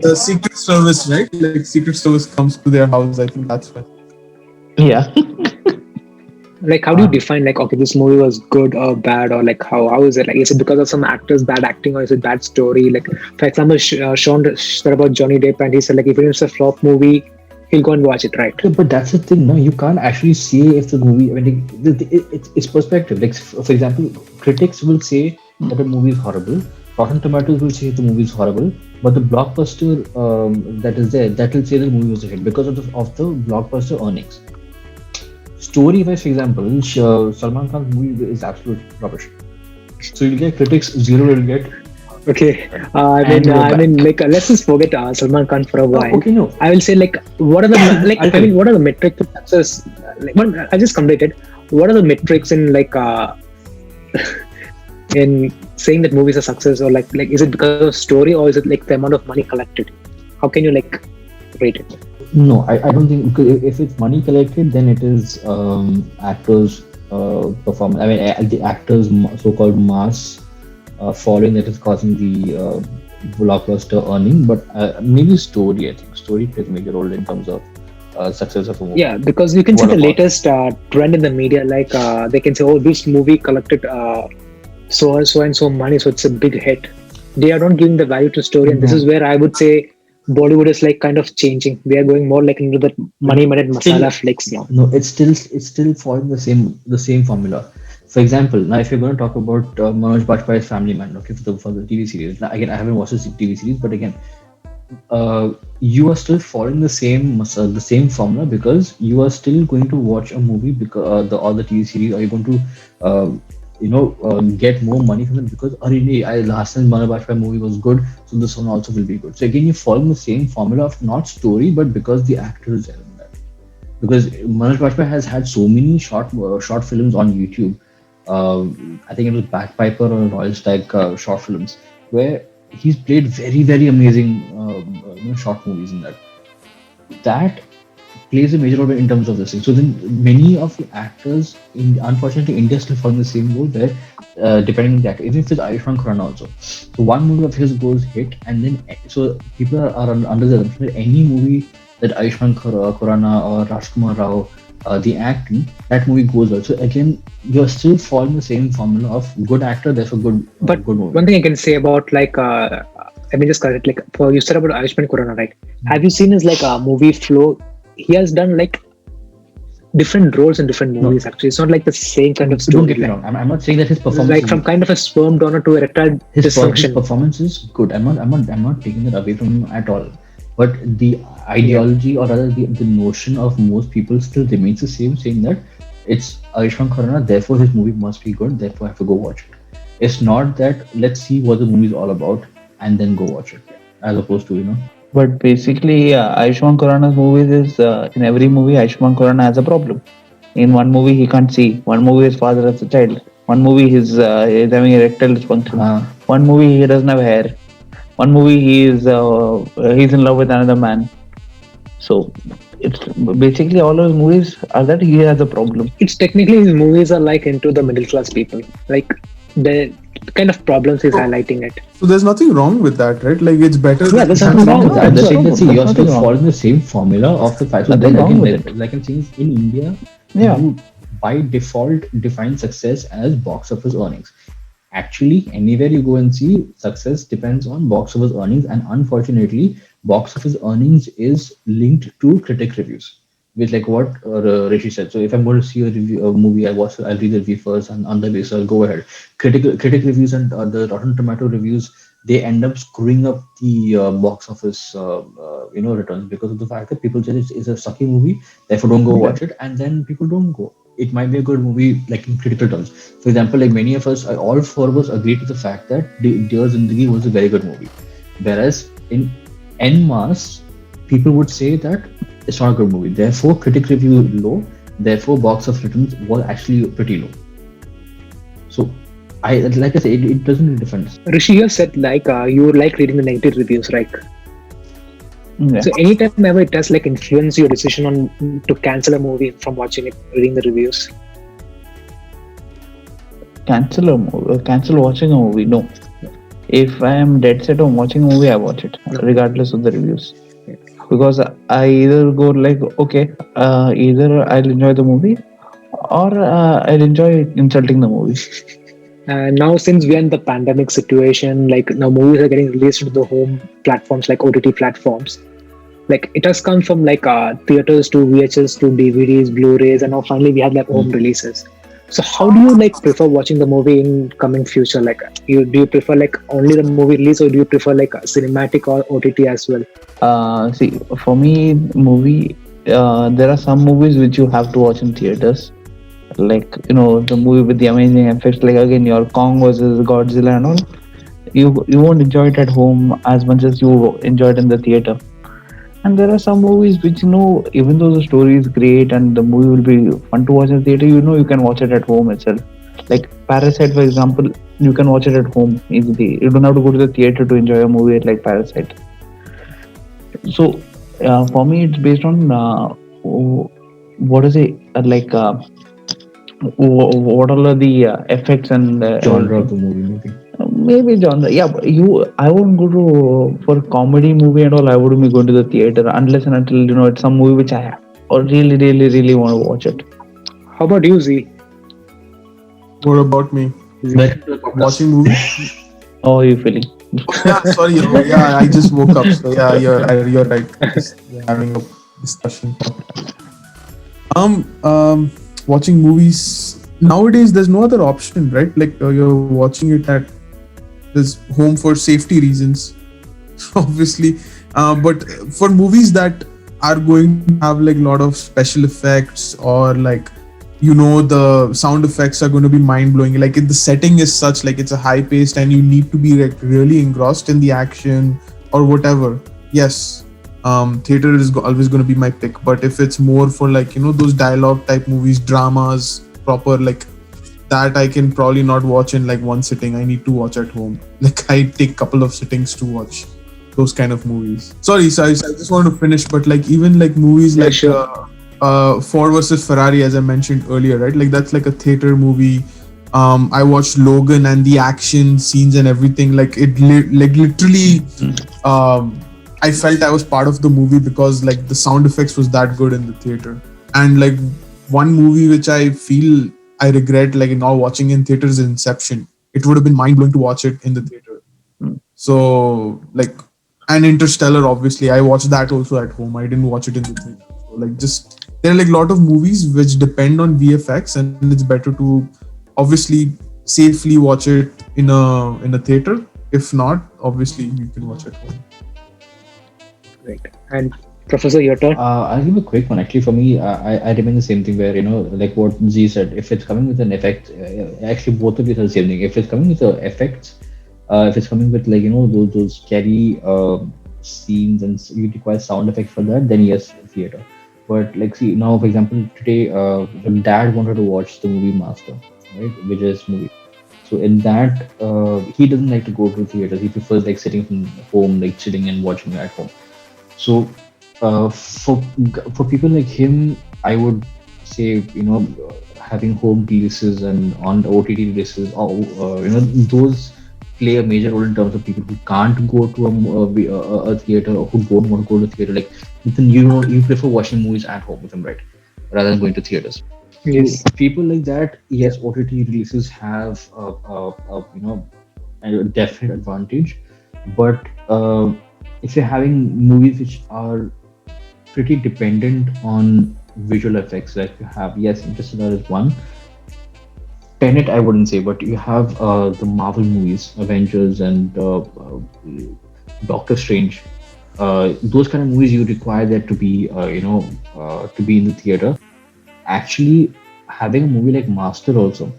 The Secret Service, right? Like Secret Service comes to their house. I think that's when. Yeah. Like, how do you define like, okay, this movie was good or bad, or like how is it? Like, is it because of some actors bad acting, or is it bad story? Like, for example, Sean said about Johnny Depp, and he said like, if it's a flop movie, he'll go and watch it, right? Yeah, but that's the thing. No, you can't actually say if the movie. I mean, it's perspective. Like for example, critics will say that a movie is horrible. Rotten Tomatoes will say the movie is horrible, but the blockbuster that is there, that will say the movie was a hit because of the blockbuster earnings. Story wise, for example, Salman Khan's movie is absolute rubbish. So you'll get critics zero. You'll get Okay, And we're I mean, back. like, let's just forget Salman Khan for a while. okay. No, I will say, like, what are the like? I'll I mean, what are the metrics of success? Like, I just completed. What are the metrics in like in saying that movies are success, or like is it because of story, or is it like the amount of money collected? How can you like rate it? no, I don't think because if it's money collected, then it is actors' performance. I mean, the actors' so-called mass following that is causing the blockbuster earning. But maybe story. I think story plays a major role in terms of success of a movie. Yeah, because you can see What the about? latest trend in the media. Like they can say, "Oh, this movie collected so and so money, so it's a big hit." They are not giving the value to story, and this is where I would say Bollywood is like kind of changing. We are going more like into the money-minded Still, masala flicks now. no, it's still following the same formula. For example, now if you're going to talk about Manoj Bajpayee's Family Man, okay, for the TV series. Now, again, I haven't watched the TV series, but again, you are still following the same formula because you are still going to watch a movie because the or the TV series, or you're going to get more money from it because last time Manoj Bajpayee movie was good, so this one also will be good. So again, you're following the same formula of not story, but because the actor is there in that. Because Manoj Bajpayee has had so many short films on YouTube. I think it was Bagpiper or Royal Stag short films where he's played very very amazing short movies in that. That plays a major role in terms of this thing. So then many of the actors in unfortunately India still follow the same role where depending on the actor, even if it's Ayushmann Khurrana also. So one movie of his goes hit and then so people are under the assumption that any movie that Ayushmann Khurrana or Rajkumar Rao the acting, that movie goes well. So again, you're still following the same formula of good actor, therefore good But good movie. one thing I can say about like I mean just correct like for you said about Ayushmann Khurrana, right? Have you seen his like movie flow? He has done like different roles in different movies. Actually, it's not like the same kind of Don't get me storyline. wrong. I'm not saying that his performance Like is from kind of a sperm donor to erectile his dysfunction. performance is good. I'm not taking that away from him at all. But the ideology or rather the notion of most people still remains the same, saying that it's Ayushmann Khurrana, therefore his movie must be good, therefore I have to go watch it. It's not that let's see what the movie is all about and then go watch it. As opposed to, But basically, Ayushmann Khurrana's movies is in every movie Ayushmann Khurrana has a problem. In one movie he can't see. One movie his father as a child. One movie he's having erectile dysfunction. uh, One movie he doesn't have hair. One movie he's in love with another man. So it's basically all of his movies are that he has a problem. It's technically his movies are like into the middle class people. Like the kind of problems he's highlighting it. So there's nothing wrong with that, right? Like it's better. Yeah, than there's nothing nothing wrong wrong with with that. that. The thing that, see, There's you're nothing still wrong. following the same formula of the fight. So Nothing then wrong again, with like I'm saying, in India, Yeah. you by default define success as box office earnings. Actually, anywhere you go and see, success depends on box office earnings, and unfortunately, box office earnings is linked to critic reviews. With like what Rishi said. So if I'm going to see a movie, I'll read the review first, and on the basis I'll go ahead. Critic reviews and the Rotten Tomato reviews, they end up screwing up the box office returns because of the fact that people say it's a sucky movie, therefore don't go watch it, and then people don't go. It might be a good movie like in critical terms. For example, like many of us, all four of us agree to the fact that Dear Zindagi was a very good movie, whereas in en masse, people would say that it's not a good movie. Therefore, critic review low. Therefore, box office returns was actually pretty low. So, I like I say, it doesn't really difference. Rishi, you have said like you like reading the negative reviews, right? Yeah. So anytime ever it does like influence your decision on to cancel a movie from watching it, reading the reviews. Cancel watching a movie. No. If I am dead set on watching a movie, I watch it No. regardless of the reviews. Yeah. Because I either go like, okay, either I'll enjoy the movie or I'll enjoy insulting the movie. And now since we're in the pandemic situation, like now movies are getting released into the home platforms like OTT platforms. Like it has come from like theaters to VHS to DVDs, Blu-rays, and now finally we have like home releases. So how do you like prefer watching the movie in coming future? Like you do you prefer like only the movie release or do you prefer like a cinematic or OTT as well? See, for me, movie, there are some movies which you have to watch in theaters. Like, the movie with the amazing effects, like again, your Kong versus Godzilla and all. You won't enjoy it at home as much as you enjoy it in the theater. And there are some movies which, even though the story is great and the movie will be fun to watch in the theater, you can watch it at home itself. Like Parasite, for example, you can watch it at home easily. You don't have to go to the theater to enjoy a movie like Parasite. So, for me, it's based on what is it like? What are the effects and Genre of everything? the movie, maybe. Maybe genre. Yeah, but I won't go to for comedy movie and all. I wouldn't be going to the theater unless and until it's some movie which I have or really, really, really want to watch it. How about you, Z? What about me? Welcome to the podcast. Watching movies? How are you feeling? Yeah, sorry. Yeah, I just woke up. So yeah, you're right. Just having a discussion. Watching movies nowadays, there's no other option, right? Like you're watching it at this home for safety reasons, obviously. But for movies that are going to have like a lot of special effects or like the sound effects are going to be mind blowing. Like if the setting is such like it's a high paced and you need to be like really engrossed in the action or whatever. Yes, theater is always going to be my pick. But if it's more for like those dialogue type movies, dramas, proper like that, I can probably not watch in like one sitting. I need to watch at home. Like I take couple of sittings to watch those kind of movies. Sorry, I just want to finish. But like even like movies Yeah, like sure. Ford versus Ferrari, as I mentioned earlier, right? Like that's like a theater movie. I watched Logan and the action scenes and everything. Like it, like literally, I felt I was part of the movie because like the sound effects was that good in the theater. And like one movie which I feel I regret like not watching in theaters is Inception. It would have been mind blowing to watch it in the theater. So like, and Interstellar, obviously, I watched that also at home. I didn't watch it in the theater. So like, just there are like a lot of movies which depend on VFX, and it's better to obviously safely watch it in a theater. If not, obviously you can watch at home. Right. And Professor, your turn. I'll give a quick one. Actually, for me, I remain the same thing where, like what Z said, if it's coming with an effect, actually, both of you said the same thing. If it's coming with the effects, if it's coming with like, those scary scenes and you require sound effects for that, then yes, theater. But like, see, now, for example, today, dad wanted to watch the movie Master, right? Vijay's movie. So in that, he doesn't like to go to theaters. He prefers like sitting from home, like chilling and watching at home. So for people like him, I would say having home releases and on the OTT releases, or those play a major role in terms of people who can't go to a theater or who don't want to go to theater. Like then you prefer watching movies at home with them, right, rather than going to theaters. Yes. So people like that, yes, OTT releases have a definite advantage, but if you're having movies which are pretty dependent on visual effects, like you have, yes, Interstellar is one. Tenet, I wouldn't say, but you have the Marvel movies, Avengers and Doctor Strange. Those kind of movies you require that to be, to be in the theater. Actually, having a movie like Master also,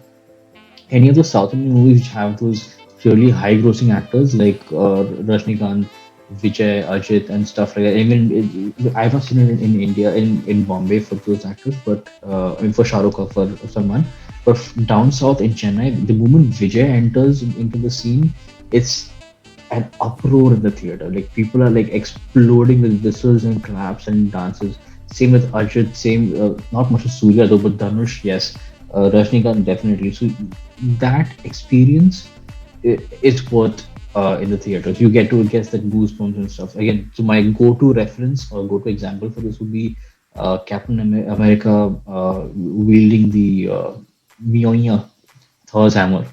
any of the South Indian movies which have those really high-grossing actors like Rajnikant, Vijay, Ajit, and stuff like that. I've not seen it in India, in Bombay for those actors, but I mean for Shah Rukh or for Salman. But down south in Chennai, the moment Vijay enters into the scene, it's an uproar in the theater. Like people are like exploding with whistles and claps and dances. Same with Arjit. Same, not much of Surya though, but Dhanush, yes. Rajnikant definitely. So that experience is worth in the theaters. You get to get that goosebumps and stuff. Again, so my go-to reference or go-to example for this would be Captain America wielding the Mjolnir, Thor's hammer.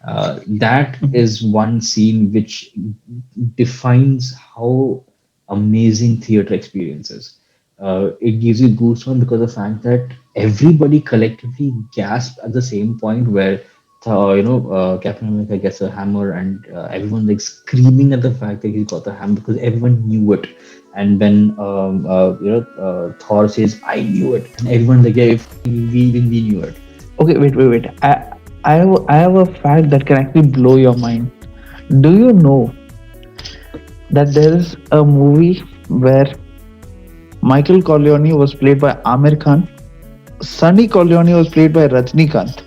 That is one scene which defines how amazing theater experience is. It gives you goosebumps because of the fact that everybody collectively gasped at the same point where Captain America gets a hammer and everyone like screaming at the fact that he got the hammer because everyone knew it. And when Thor says, "I knew it," and everyone like, "Yeah, if we knew it." Okay, wait. I have a fact that can actually blow your mind. Do you know that there is a movie where Michael Corleone was played by Amir Khan, Sunny Corleone was played by Rajnikant.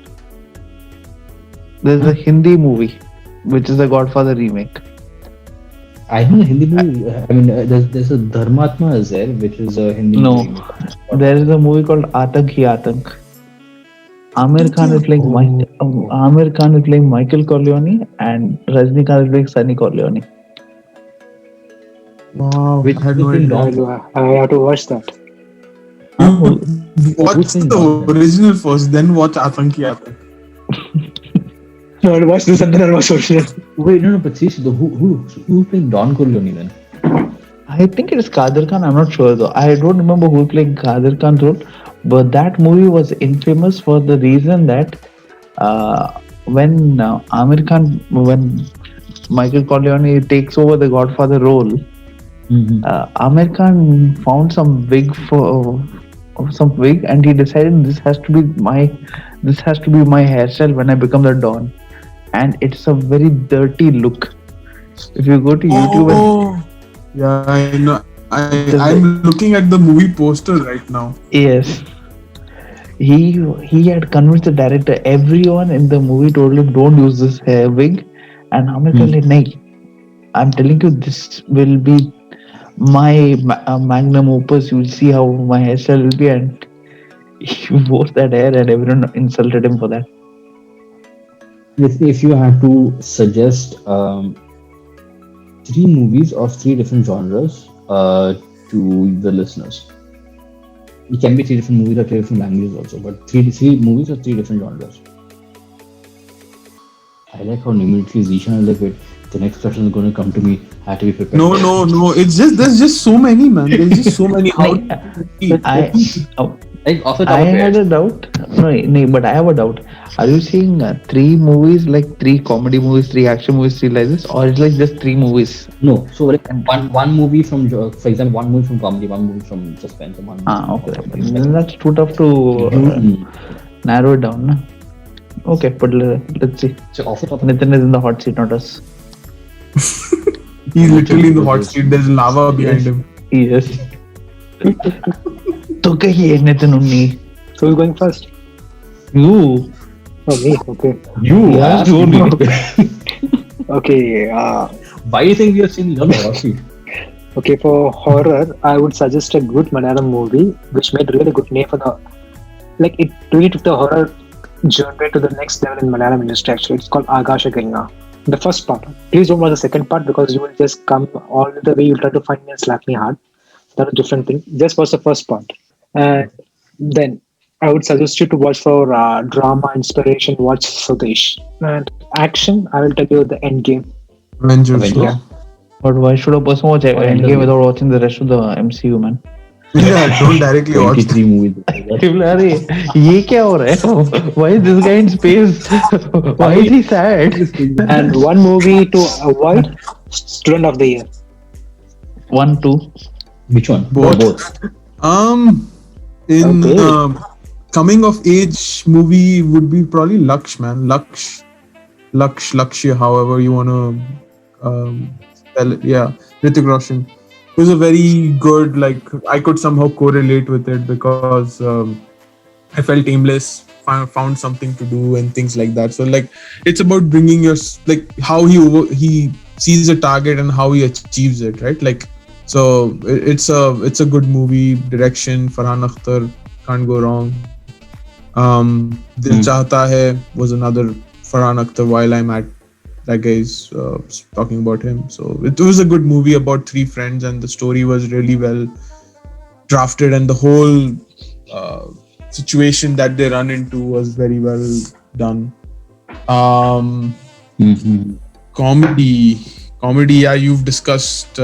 There's a Hindi movie, which is the Godfather remake. I know Hindi movie. I mean, there's a Dharmatma is there, which is a Hindi No, movie. there is a movie called Atank Hi Atank. Amir Khan is playing Michael Corleone, and Rajnikant is playing Sunny Corleone. Wow, Which I had which no been idea. done. I have to watch that. You watch Who's been the done? original first, then watch Atanki Atank. No, I'll watch this and then I'll watch original. Wait, no, but seriously, though, who's playing Don Corleone then? I think it is Kadir Khan. I'm not sure though. I don't remember who played Kadir Khan's role, but that movie was infamous for the reason that when when Michael Corleone takes over the Godfather role, Amir Khan found some wig, and he decided this has to be my hairstyle when I become the Don, and it's a very dirty look. If you go to YouTube and Oh, yeah, I know. the I'm looking at the movie poster right now. yes, he had convinced the director. Everyone in the movie told him, "Don't use this hair wig," and Amir Khan said, "No, I'm telling you, this will be my magnum opus. You'll see how my hairstyle will be." And he wore that hair, and everyone insulted him for that. If you had to suggest three movies of three different genres to the listeners, it can be three different movies or three different languages also, but three movies of three different genres. I like how immediately Zishan is like, wait, the next question is going to come to me. I have to be prepared. No. It's just there's just so many, man. There's just so many. How I oh, Like off the top I of your had a head. doubt. No, but I have a doubt. Are you seeing three movies, like three comedy movies, three action movies, three like this, or it's like just three movies? No, so like one movie from, for example, one movie from comedy, one movie from suspense, and one movie Ah, from okay. horror. Then that's too tough to narrow it down. No? Okay, but let's see. So off the top of Nathan is in the hot seat, not us. he's literally in the hot seat. There's lava behind him. Yes. तो कहिए नितिन उन्नी. So who's going first? You. Oh, me. Okay. you Yeah, asked you me. Okay. Why do you think we are seeing love horror? Okay. For horror, I would suggest a good Malayalam movie which made really good name for the. Like it really took the horror genre to the next level in Malayalam industry. Actually, it's called Agasha Ganga. The first part. Please don't watch the second part because you will just come all the way. You'll try to find me and slap me hard. That's a different thing. Just watch the first part. And then I would suggest you to watch for drama inspiration. Watch Swadesh. And action, I will tell you the end game. Avengers. Avengers. But why should a person watch Endgame without watching the rest of the MCU, man? Yeah, don't directly watch. 23 movies. अरे ये क्या हो रहा है? Why is this guy in space? Why is he sad? And one movie to avoid, Student of the Year. 1, 2. Which one? Both. In Okay. Coming of age movie would be probably Laksh, man. Lakshya, however you wanna spell it. Yeah, Hrithik Roshan. It was a very good. Like I could somehow correlate with it because I felt aimless, found something to do and things like that. So like it's about bringing your like how he sees a target and how he achieves it, right? Like, so it's a good movie. Direction, Farhan Akhtar, can't go wrong. Dil Chahta Hai was another Farhan Akhtar. While I'm at that guy's talking about him, so it was a good movie about three friends, and the story was really well drafted, and the whole situation that they run into was very well done. Comedy, yeah, you've discussed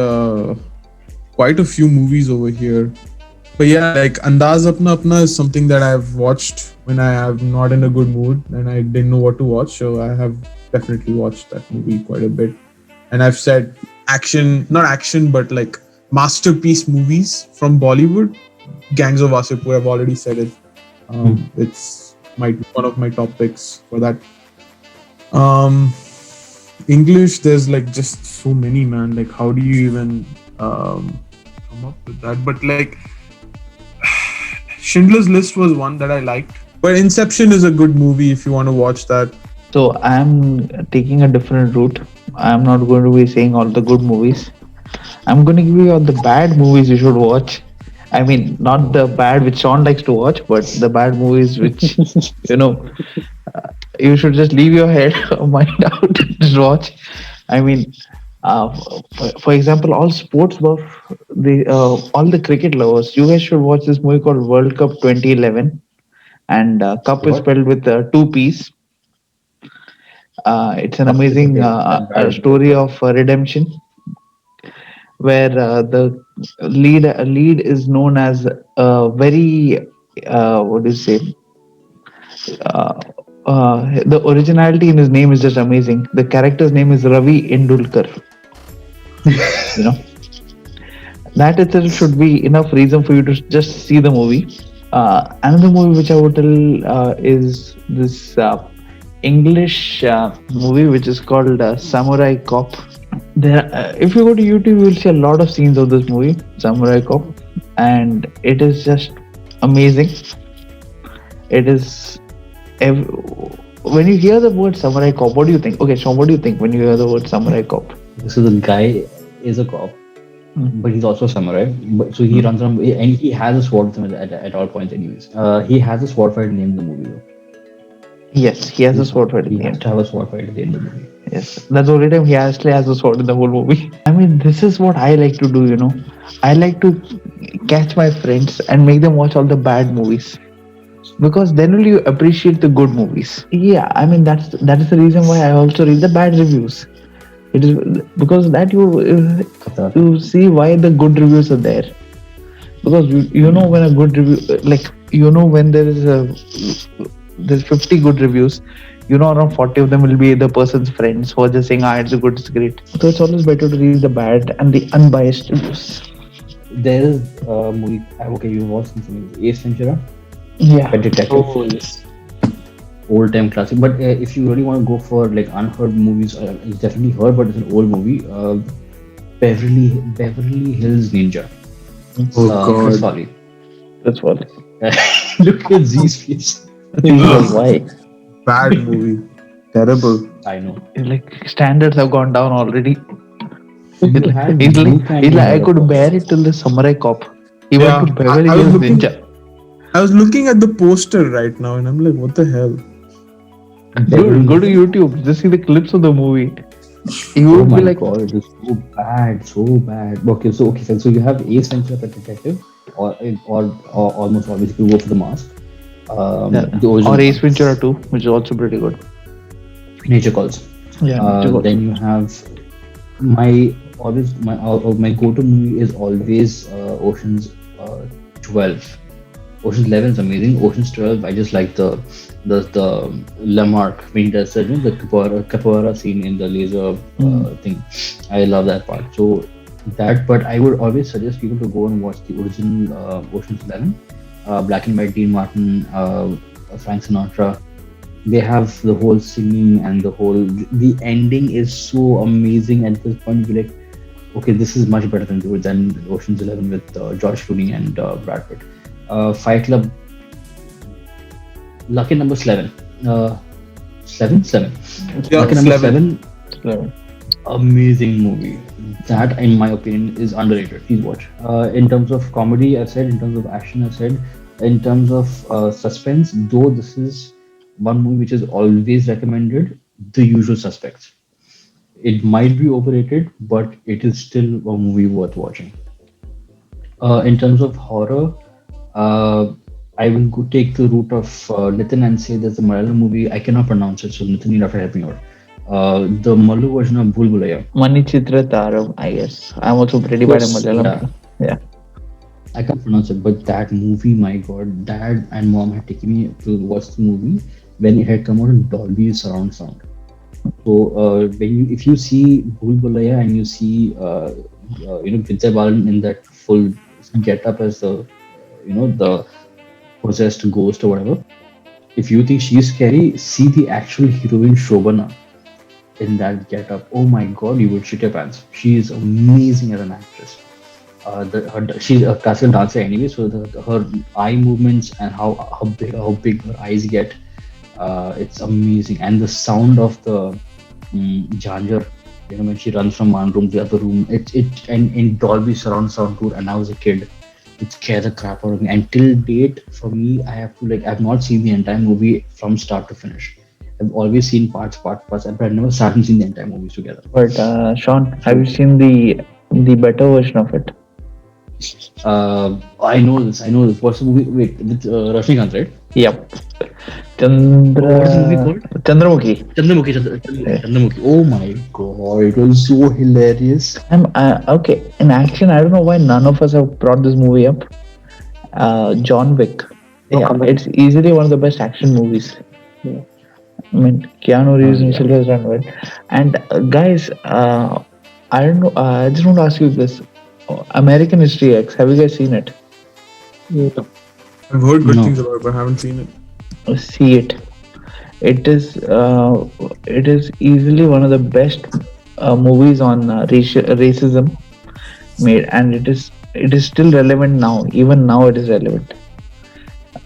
quite a few movies over here, but yeah, like Andaz Apna Apna is something that I've watched when I am not in a good mood and I didn't know what to watch, so I have definitely watched that movie quite a bit. And I've said not action, but like masterpiece movies from Bollywood. Gangs of Wasseypur, I've already said it. It's one of my top picks for that. English, there's like just so many, man. Like, how do you even come up with that? But like, Schindler's List was one that I liked. But Inception is a good movie if you want to watch that. So I'm taking a different route. I'm not going to be saying all the good movies. I'm going to give you all the bad movies you should watch. I mean, not the bad which Sean likes to watch, but the bad movies which, you should just leave your head or mind out and just watch. I mean, for example, all sports buff, all the cricket lovers, you guys should watch this movie called World Cup 2011. And Cup is spelled with two P's. It's an amazing story of redemption, where the lead is known as very what do you say? The originality in his name is just amazing. The character's name is Ravi Indulkar. That itself should be enough reason for you to just see the movie. Another movie which I would tell is this English movie which is called Samurai Cop. If you go to YouTube, you will see a lot of scenes of this movie, Samurai Cop, and it is just amazing. It is. When you hear the word Samurai Cop, what do you think? Okay, Sean, what do you think when you hear the word Samurai Cop? So the guy is a cop, but he's also a samurai. But so he runs around and he has a sword with him at all points. Anyways, he has a sword fight named the movie though. Yes, he has a sword fight. He has to have a sword fight at the end of the movie. Yes, that's the only time he actually has a sword in the whole movie. I mean, this is what I like to do. I like to catch my friends and make them watch all the bad movies, because then only you appreciate the good movies. Yeah, I mean that is the reason why I also read the bad reviews. It is because that you see why the good reviews are there. Because you know when a good review, like when there's 50 good reviews, around 40 of them will be the person's friends who are just saying, it's good, it's great. So it's always better to read the bad and the unbiased reviews. There is a movie. Okay, you watched this Ace Ventura. Yeah. Pet Detective. Oh, yes. Old time classic. But if you really want to go for like unheard movies, it's definitely heard, but it's an old movie. Beverly Hills Ninja. Oh God. Sorry. That's what. Look at Z's face. Why? Bad movie. Terrible. I know. Like standards have gone down already. had He's blue like, candy I in could the- bear it till the Samurai Cop. He Yeah, went to Beverly I was Hills looking- Ninja. I was looking at the poster right now and I'm like, what the hell? Dude, go to YouTube. Just see the clips of the movie. You Oh would my be like, god, it is so bad, so bad. Okay, so you have Ace Ventura: Pet Detective, or almost always you go for the mask. The original or Ace one. Ventura 2, which is also pretty good. Nature Calls. Then you have my go-to movie is always Ocean's 12. Ocean's 11 is amazing. Ocean's 12, I just like the Lamarck when he does the capoeira scene in the laser thing. I love that part. So that, but I would always suggest people to go and watch the original Ocean's 11. Black and white, Dean Martin, Frank Sinatra. They have the whole singing and the ending is so amazing. At this point, you'll be like, okay, this is much better than Ocean's 11 with George Clooney and Brad Pitt. Fight Club, lucky number 7. 7? Yeah, Lucky number 11. 7. Amazing movie. That, in my opinion, is underrated. Please watch. In terms of comedy, I said. In terms of action, I said. In terms of suspense, though, this is one movie which is always recommended. The Usual Suspects. It might be overrated, but it is still a movie worth watching. In terms of horror, uh, I will take the route of Nitin and say there's a Malayalam movie. I cannot pronounce it, so Nitin, you have to help me out. The Malu version of Bhul Bhulaiya. Manichitra Taram, I guess. I'm also pretty bad at Yes. Yeah, Malayalam. Yeah. I can't pronounce it, but that movie, my God, dad and mom had taken me to watch the movie when it had come out in Dolby surround sound. So if you see Bhul Bhulaiya and you see Vidya Balan in that full get up as the the possessed ghost or whatever, if you think she's scary, see the actual heroine Shobana in that get up. Oh my God, you would shit your pants. She is amazing as an actress. She's a classical dancer anyway, so her eye movements and how big her eyes get, it's amazing. And the sound of the Janjar, when she runs from one room to the other room, it and in Dolby surround sound tour. And I was a kid, it scared the crap out of me. Until date, for me, I have to like I've not seen the entire movie from start to finish. I've always seen parts, but I've never sat and seen the entire movies together. But Sean, have you So seen the better version of it? I know this. I know this. What's the movie? Wait, with Rajnikant, right? Yep. Oh, what is the movie called? Chandramukhi. Yeah. Chandramukhi. Oh my God, it was so hilarious. Okay. In action, I don't know why none of us have brought this movie up. John Wick. No Yeah, comment. it's easily one of the best action movies. Yeah. I mean, Keanu Reeves Yeah. himself has done well. And guys, I don't know. I just want to ask you this: American History X. Have you guys seen it? No. I've heard good No. things about it, but I haven't seen it. See it. It is easily one of the best movies on racism made, and it is still relevant now. Even now, it is relevant.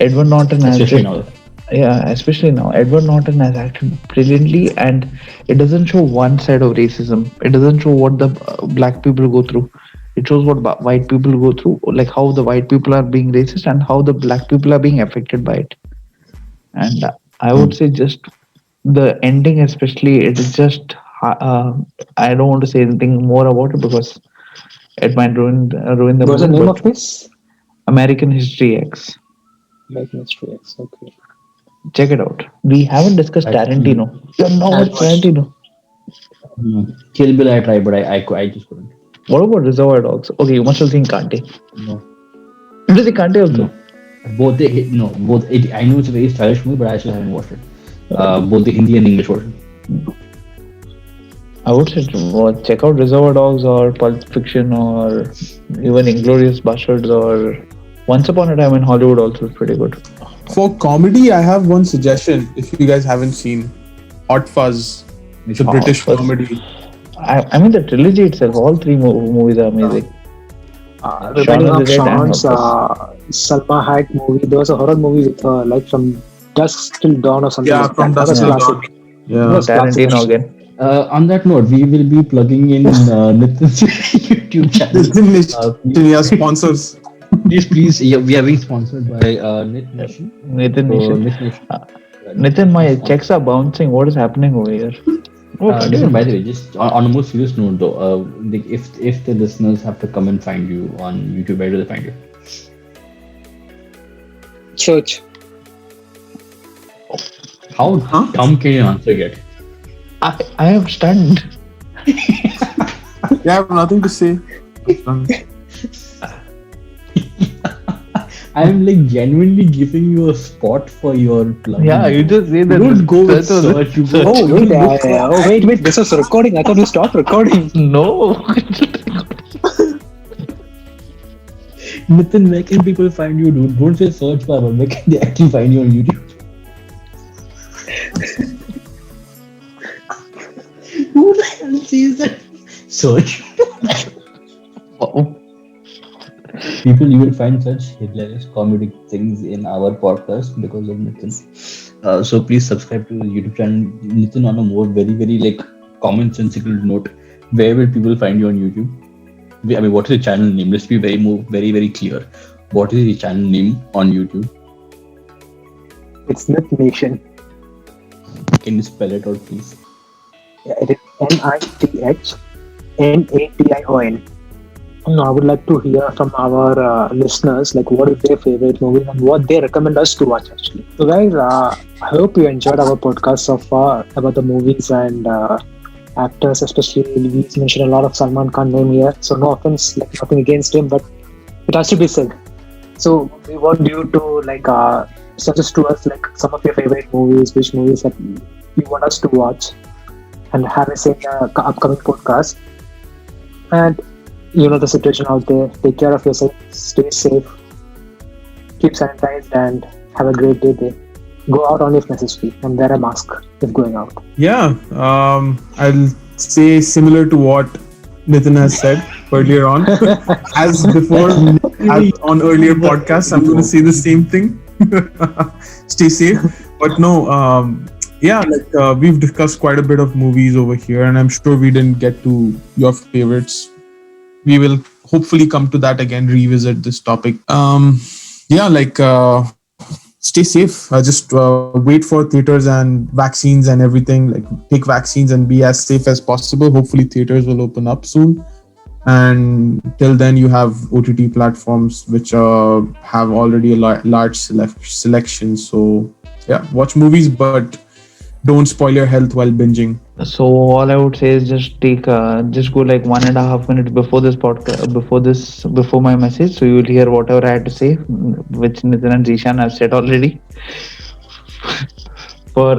Edward Norton has Especially just now. yeah, especially now. Edward Norton has acted brilliantly, and it doesn't show one side of racism. It doesn't show what the black people go through. It shows what white people go through, like how the white people are being racist and how the black people are being affected by it. And I would say just the ending, especially, it is just. I don't want to say anything more about it because it might ruin the What's the movie. name But of this? American History X, American History X. Okay. check it out. We haven't discussed I, Tarantino. mm, You have not I've watched watched. Tarantino. no. Kill Bill I tried, but I just couldn't. What about Reservoir Dogs? Okay, you must have seen Kante. No, You have seen Kante also? no. Both. I know it's a very stylish movie, but I still haven't watched it. Both the Hindi and English version. I would say check out Reservoir Dogs or Pulp Fiction or even Inglorious Bastards or Once Upon a Time in Hollywood also is pretty good. For comedy, I have one suggestion. If you guys haven't seen Hot Fuzz, it's a Hot British Fuzz. comedy. I mean the trilogy itself, all three movies are amazing. Reminding Shaun of of the Dead and Sean's Hot Salma Hayek movie, there was a horror movie with her, like from Dusk Till Dawn or something Yeah, like from that. That was Dusk Till classic. Dawn. That Yeah. was classic. Tarantino again. On that note, we will be plugging in Nitin's YouTube channel. Nitin Uh, Nation, yeah, sponsors. please, yeah, we are being sponsored by Nit Nation. Nathan So, Nation. Nit Nation. Nathan, my checks are bouncing. What is happening over here? Listen, by the way, just on a more serious note, though, like if the listeners have to come and find you on YouTube, where do they find you? Church. How dumb can you answer get? I am stunned. Yeah, I have nothing to say. I'm like genuinely giving you a spot for your plug. Yeah, you just say that. don't go with that was- search. You go. Oh wait, wait. This was recording. I thought we stopped recording. No. Nitin, where can people find you, dude? Don't say search bar, but where can they actually find you on YouTube? Who the hell says that? Search. Oh, People, you will find such hilarious comedic things in our podcast because of Nitin. So please subscribe to the YouTube channel. Nitin, on a more very, very like commonsensical note, Where will people find you on YouTube? I mean, what is your channel name? Let's be very, very clear. What is your channel name on YouTube? It's Myth Nation. Can you spell it out, please? Yeah, it is MITHNATION. I would like to hear from our listeners, like what is their favorite movie and what they recommend us to watch. Actually, so guys, I hope you enjoyed our podcast so far about the movies and actors, especially we mentioned a lot of Salman Khan name here. So no offense, like nothing against him, but it has to be said. So we want you to suggest to us like some of your favorite movies, which movies that you want us to watch, and have us in the upcoming podcast. And you know the situation out there. Take care of yourself. Stay safe. Keep sanitized and have a great day. Go out only if necessary and wear a mask if going out. Yeah, I'll say similar to what Nitin has said earlier on. As before, as on earlier podcasts, I'm going to say the same thing. Stay safe. But no, yeah, we've discussed quite a bit of movies over here, and I'm sure we didn't get to your favorites. We will hopefully come to that again, revisit this topic. Stay safe. Just wait for theaters and vaccines and everything. Like, take vaccines and be as safe as possible. Hopefully, theaters will open up soon. And till then, you have OTT platforms which have already a large selection. So, yeah, watch movies, but don't spoil your health while binging. So all I would say is just just go like 1.5 minutes before this podcast, before my message, so you will hear whatever I had to say, which Nitin and Zishan have said already. But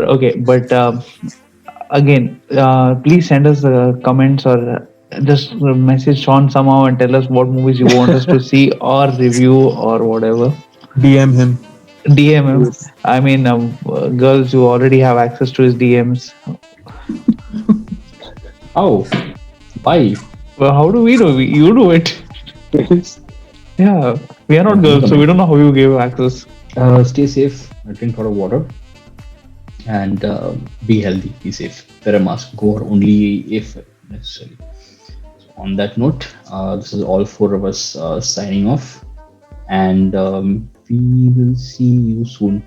again, please send us comments or just message Sean somehow and tell us what movies you want us to see or review or whatever. DM him. DM him. I mean, girls, you already have access to his DMs. Oh, why? Well, how do we know? You do it. Yeah, we are not girls, so we don't know how you gave access. Stay safe. Drink a lot of water. And be healthy. Be safe. Wear a mask. Go out only if necessary. So on that note, this is all four of us signing off. And we will see you soon.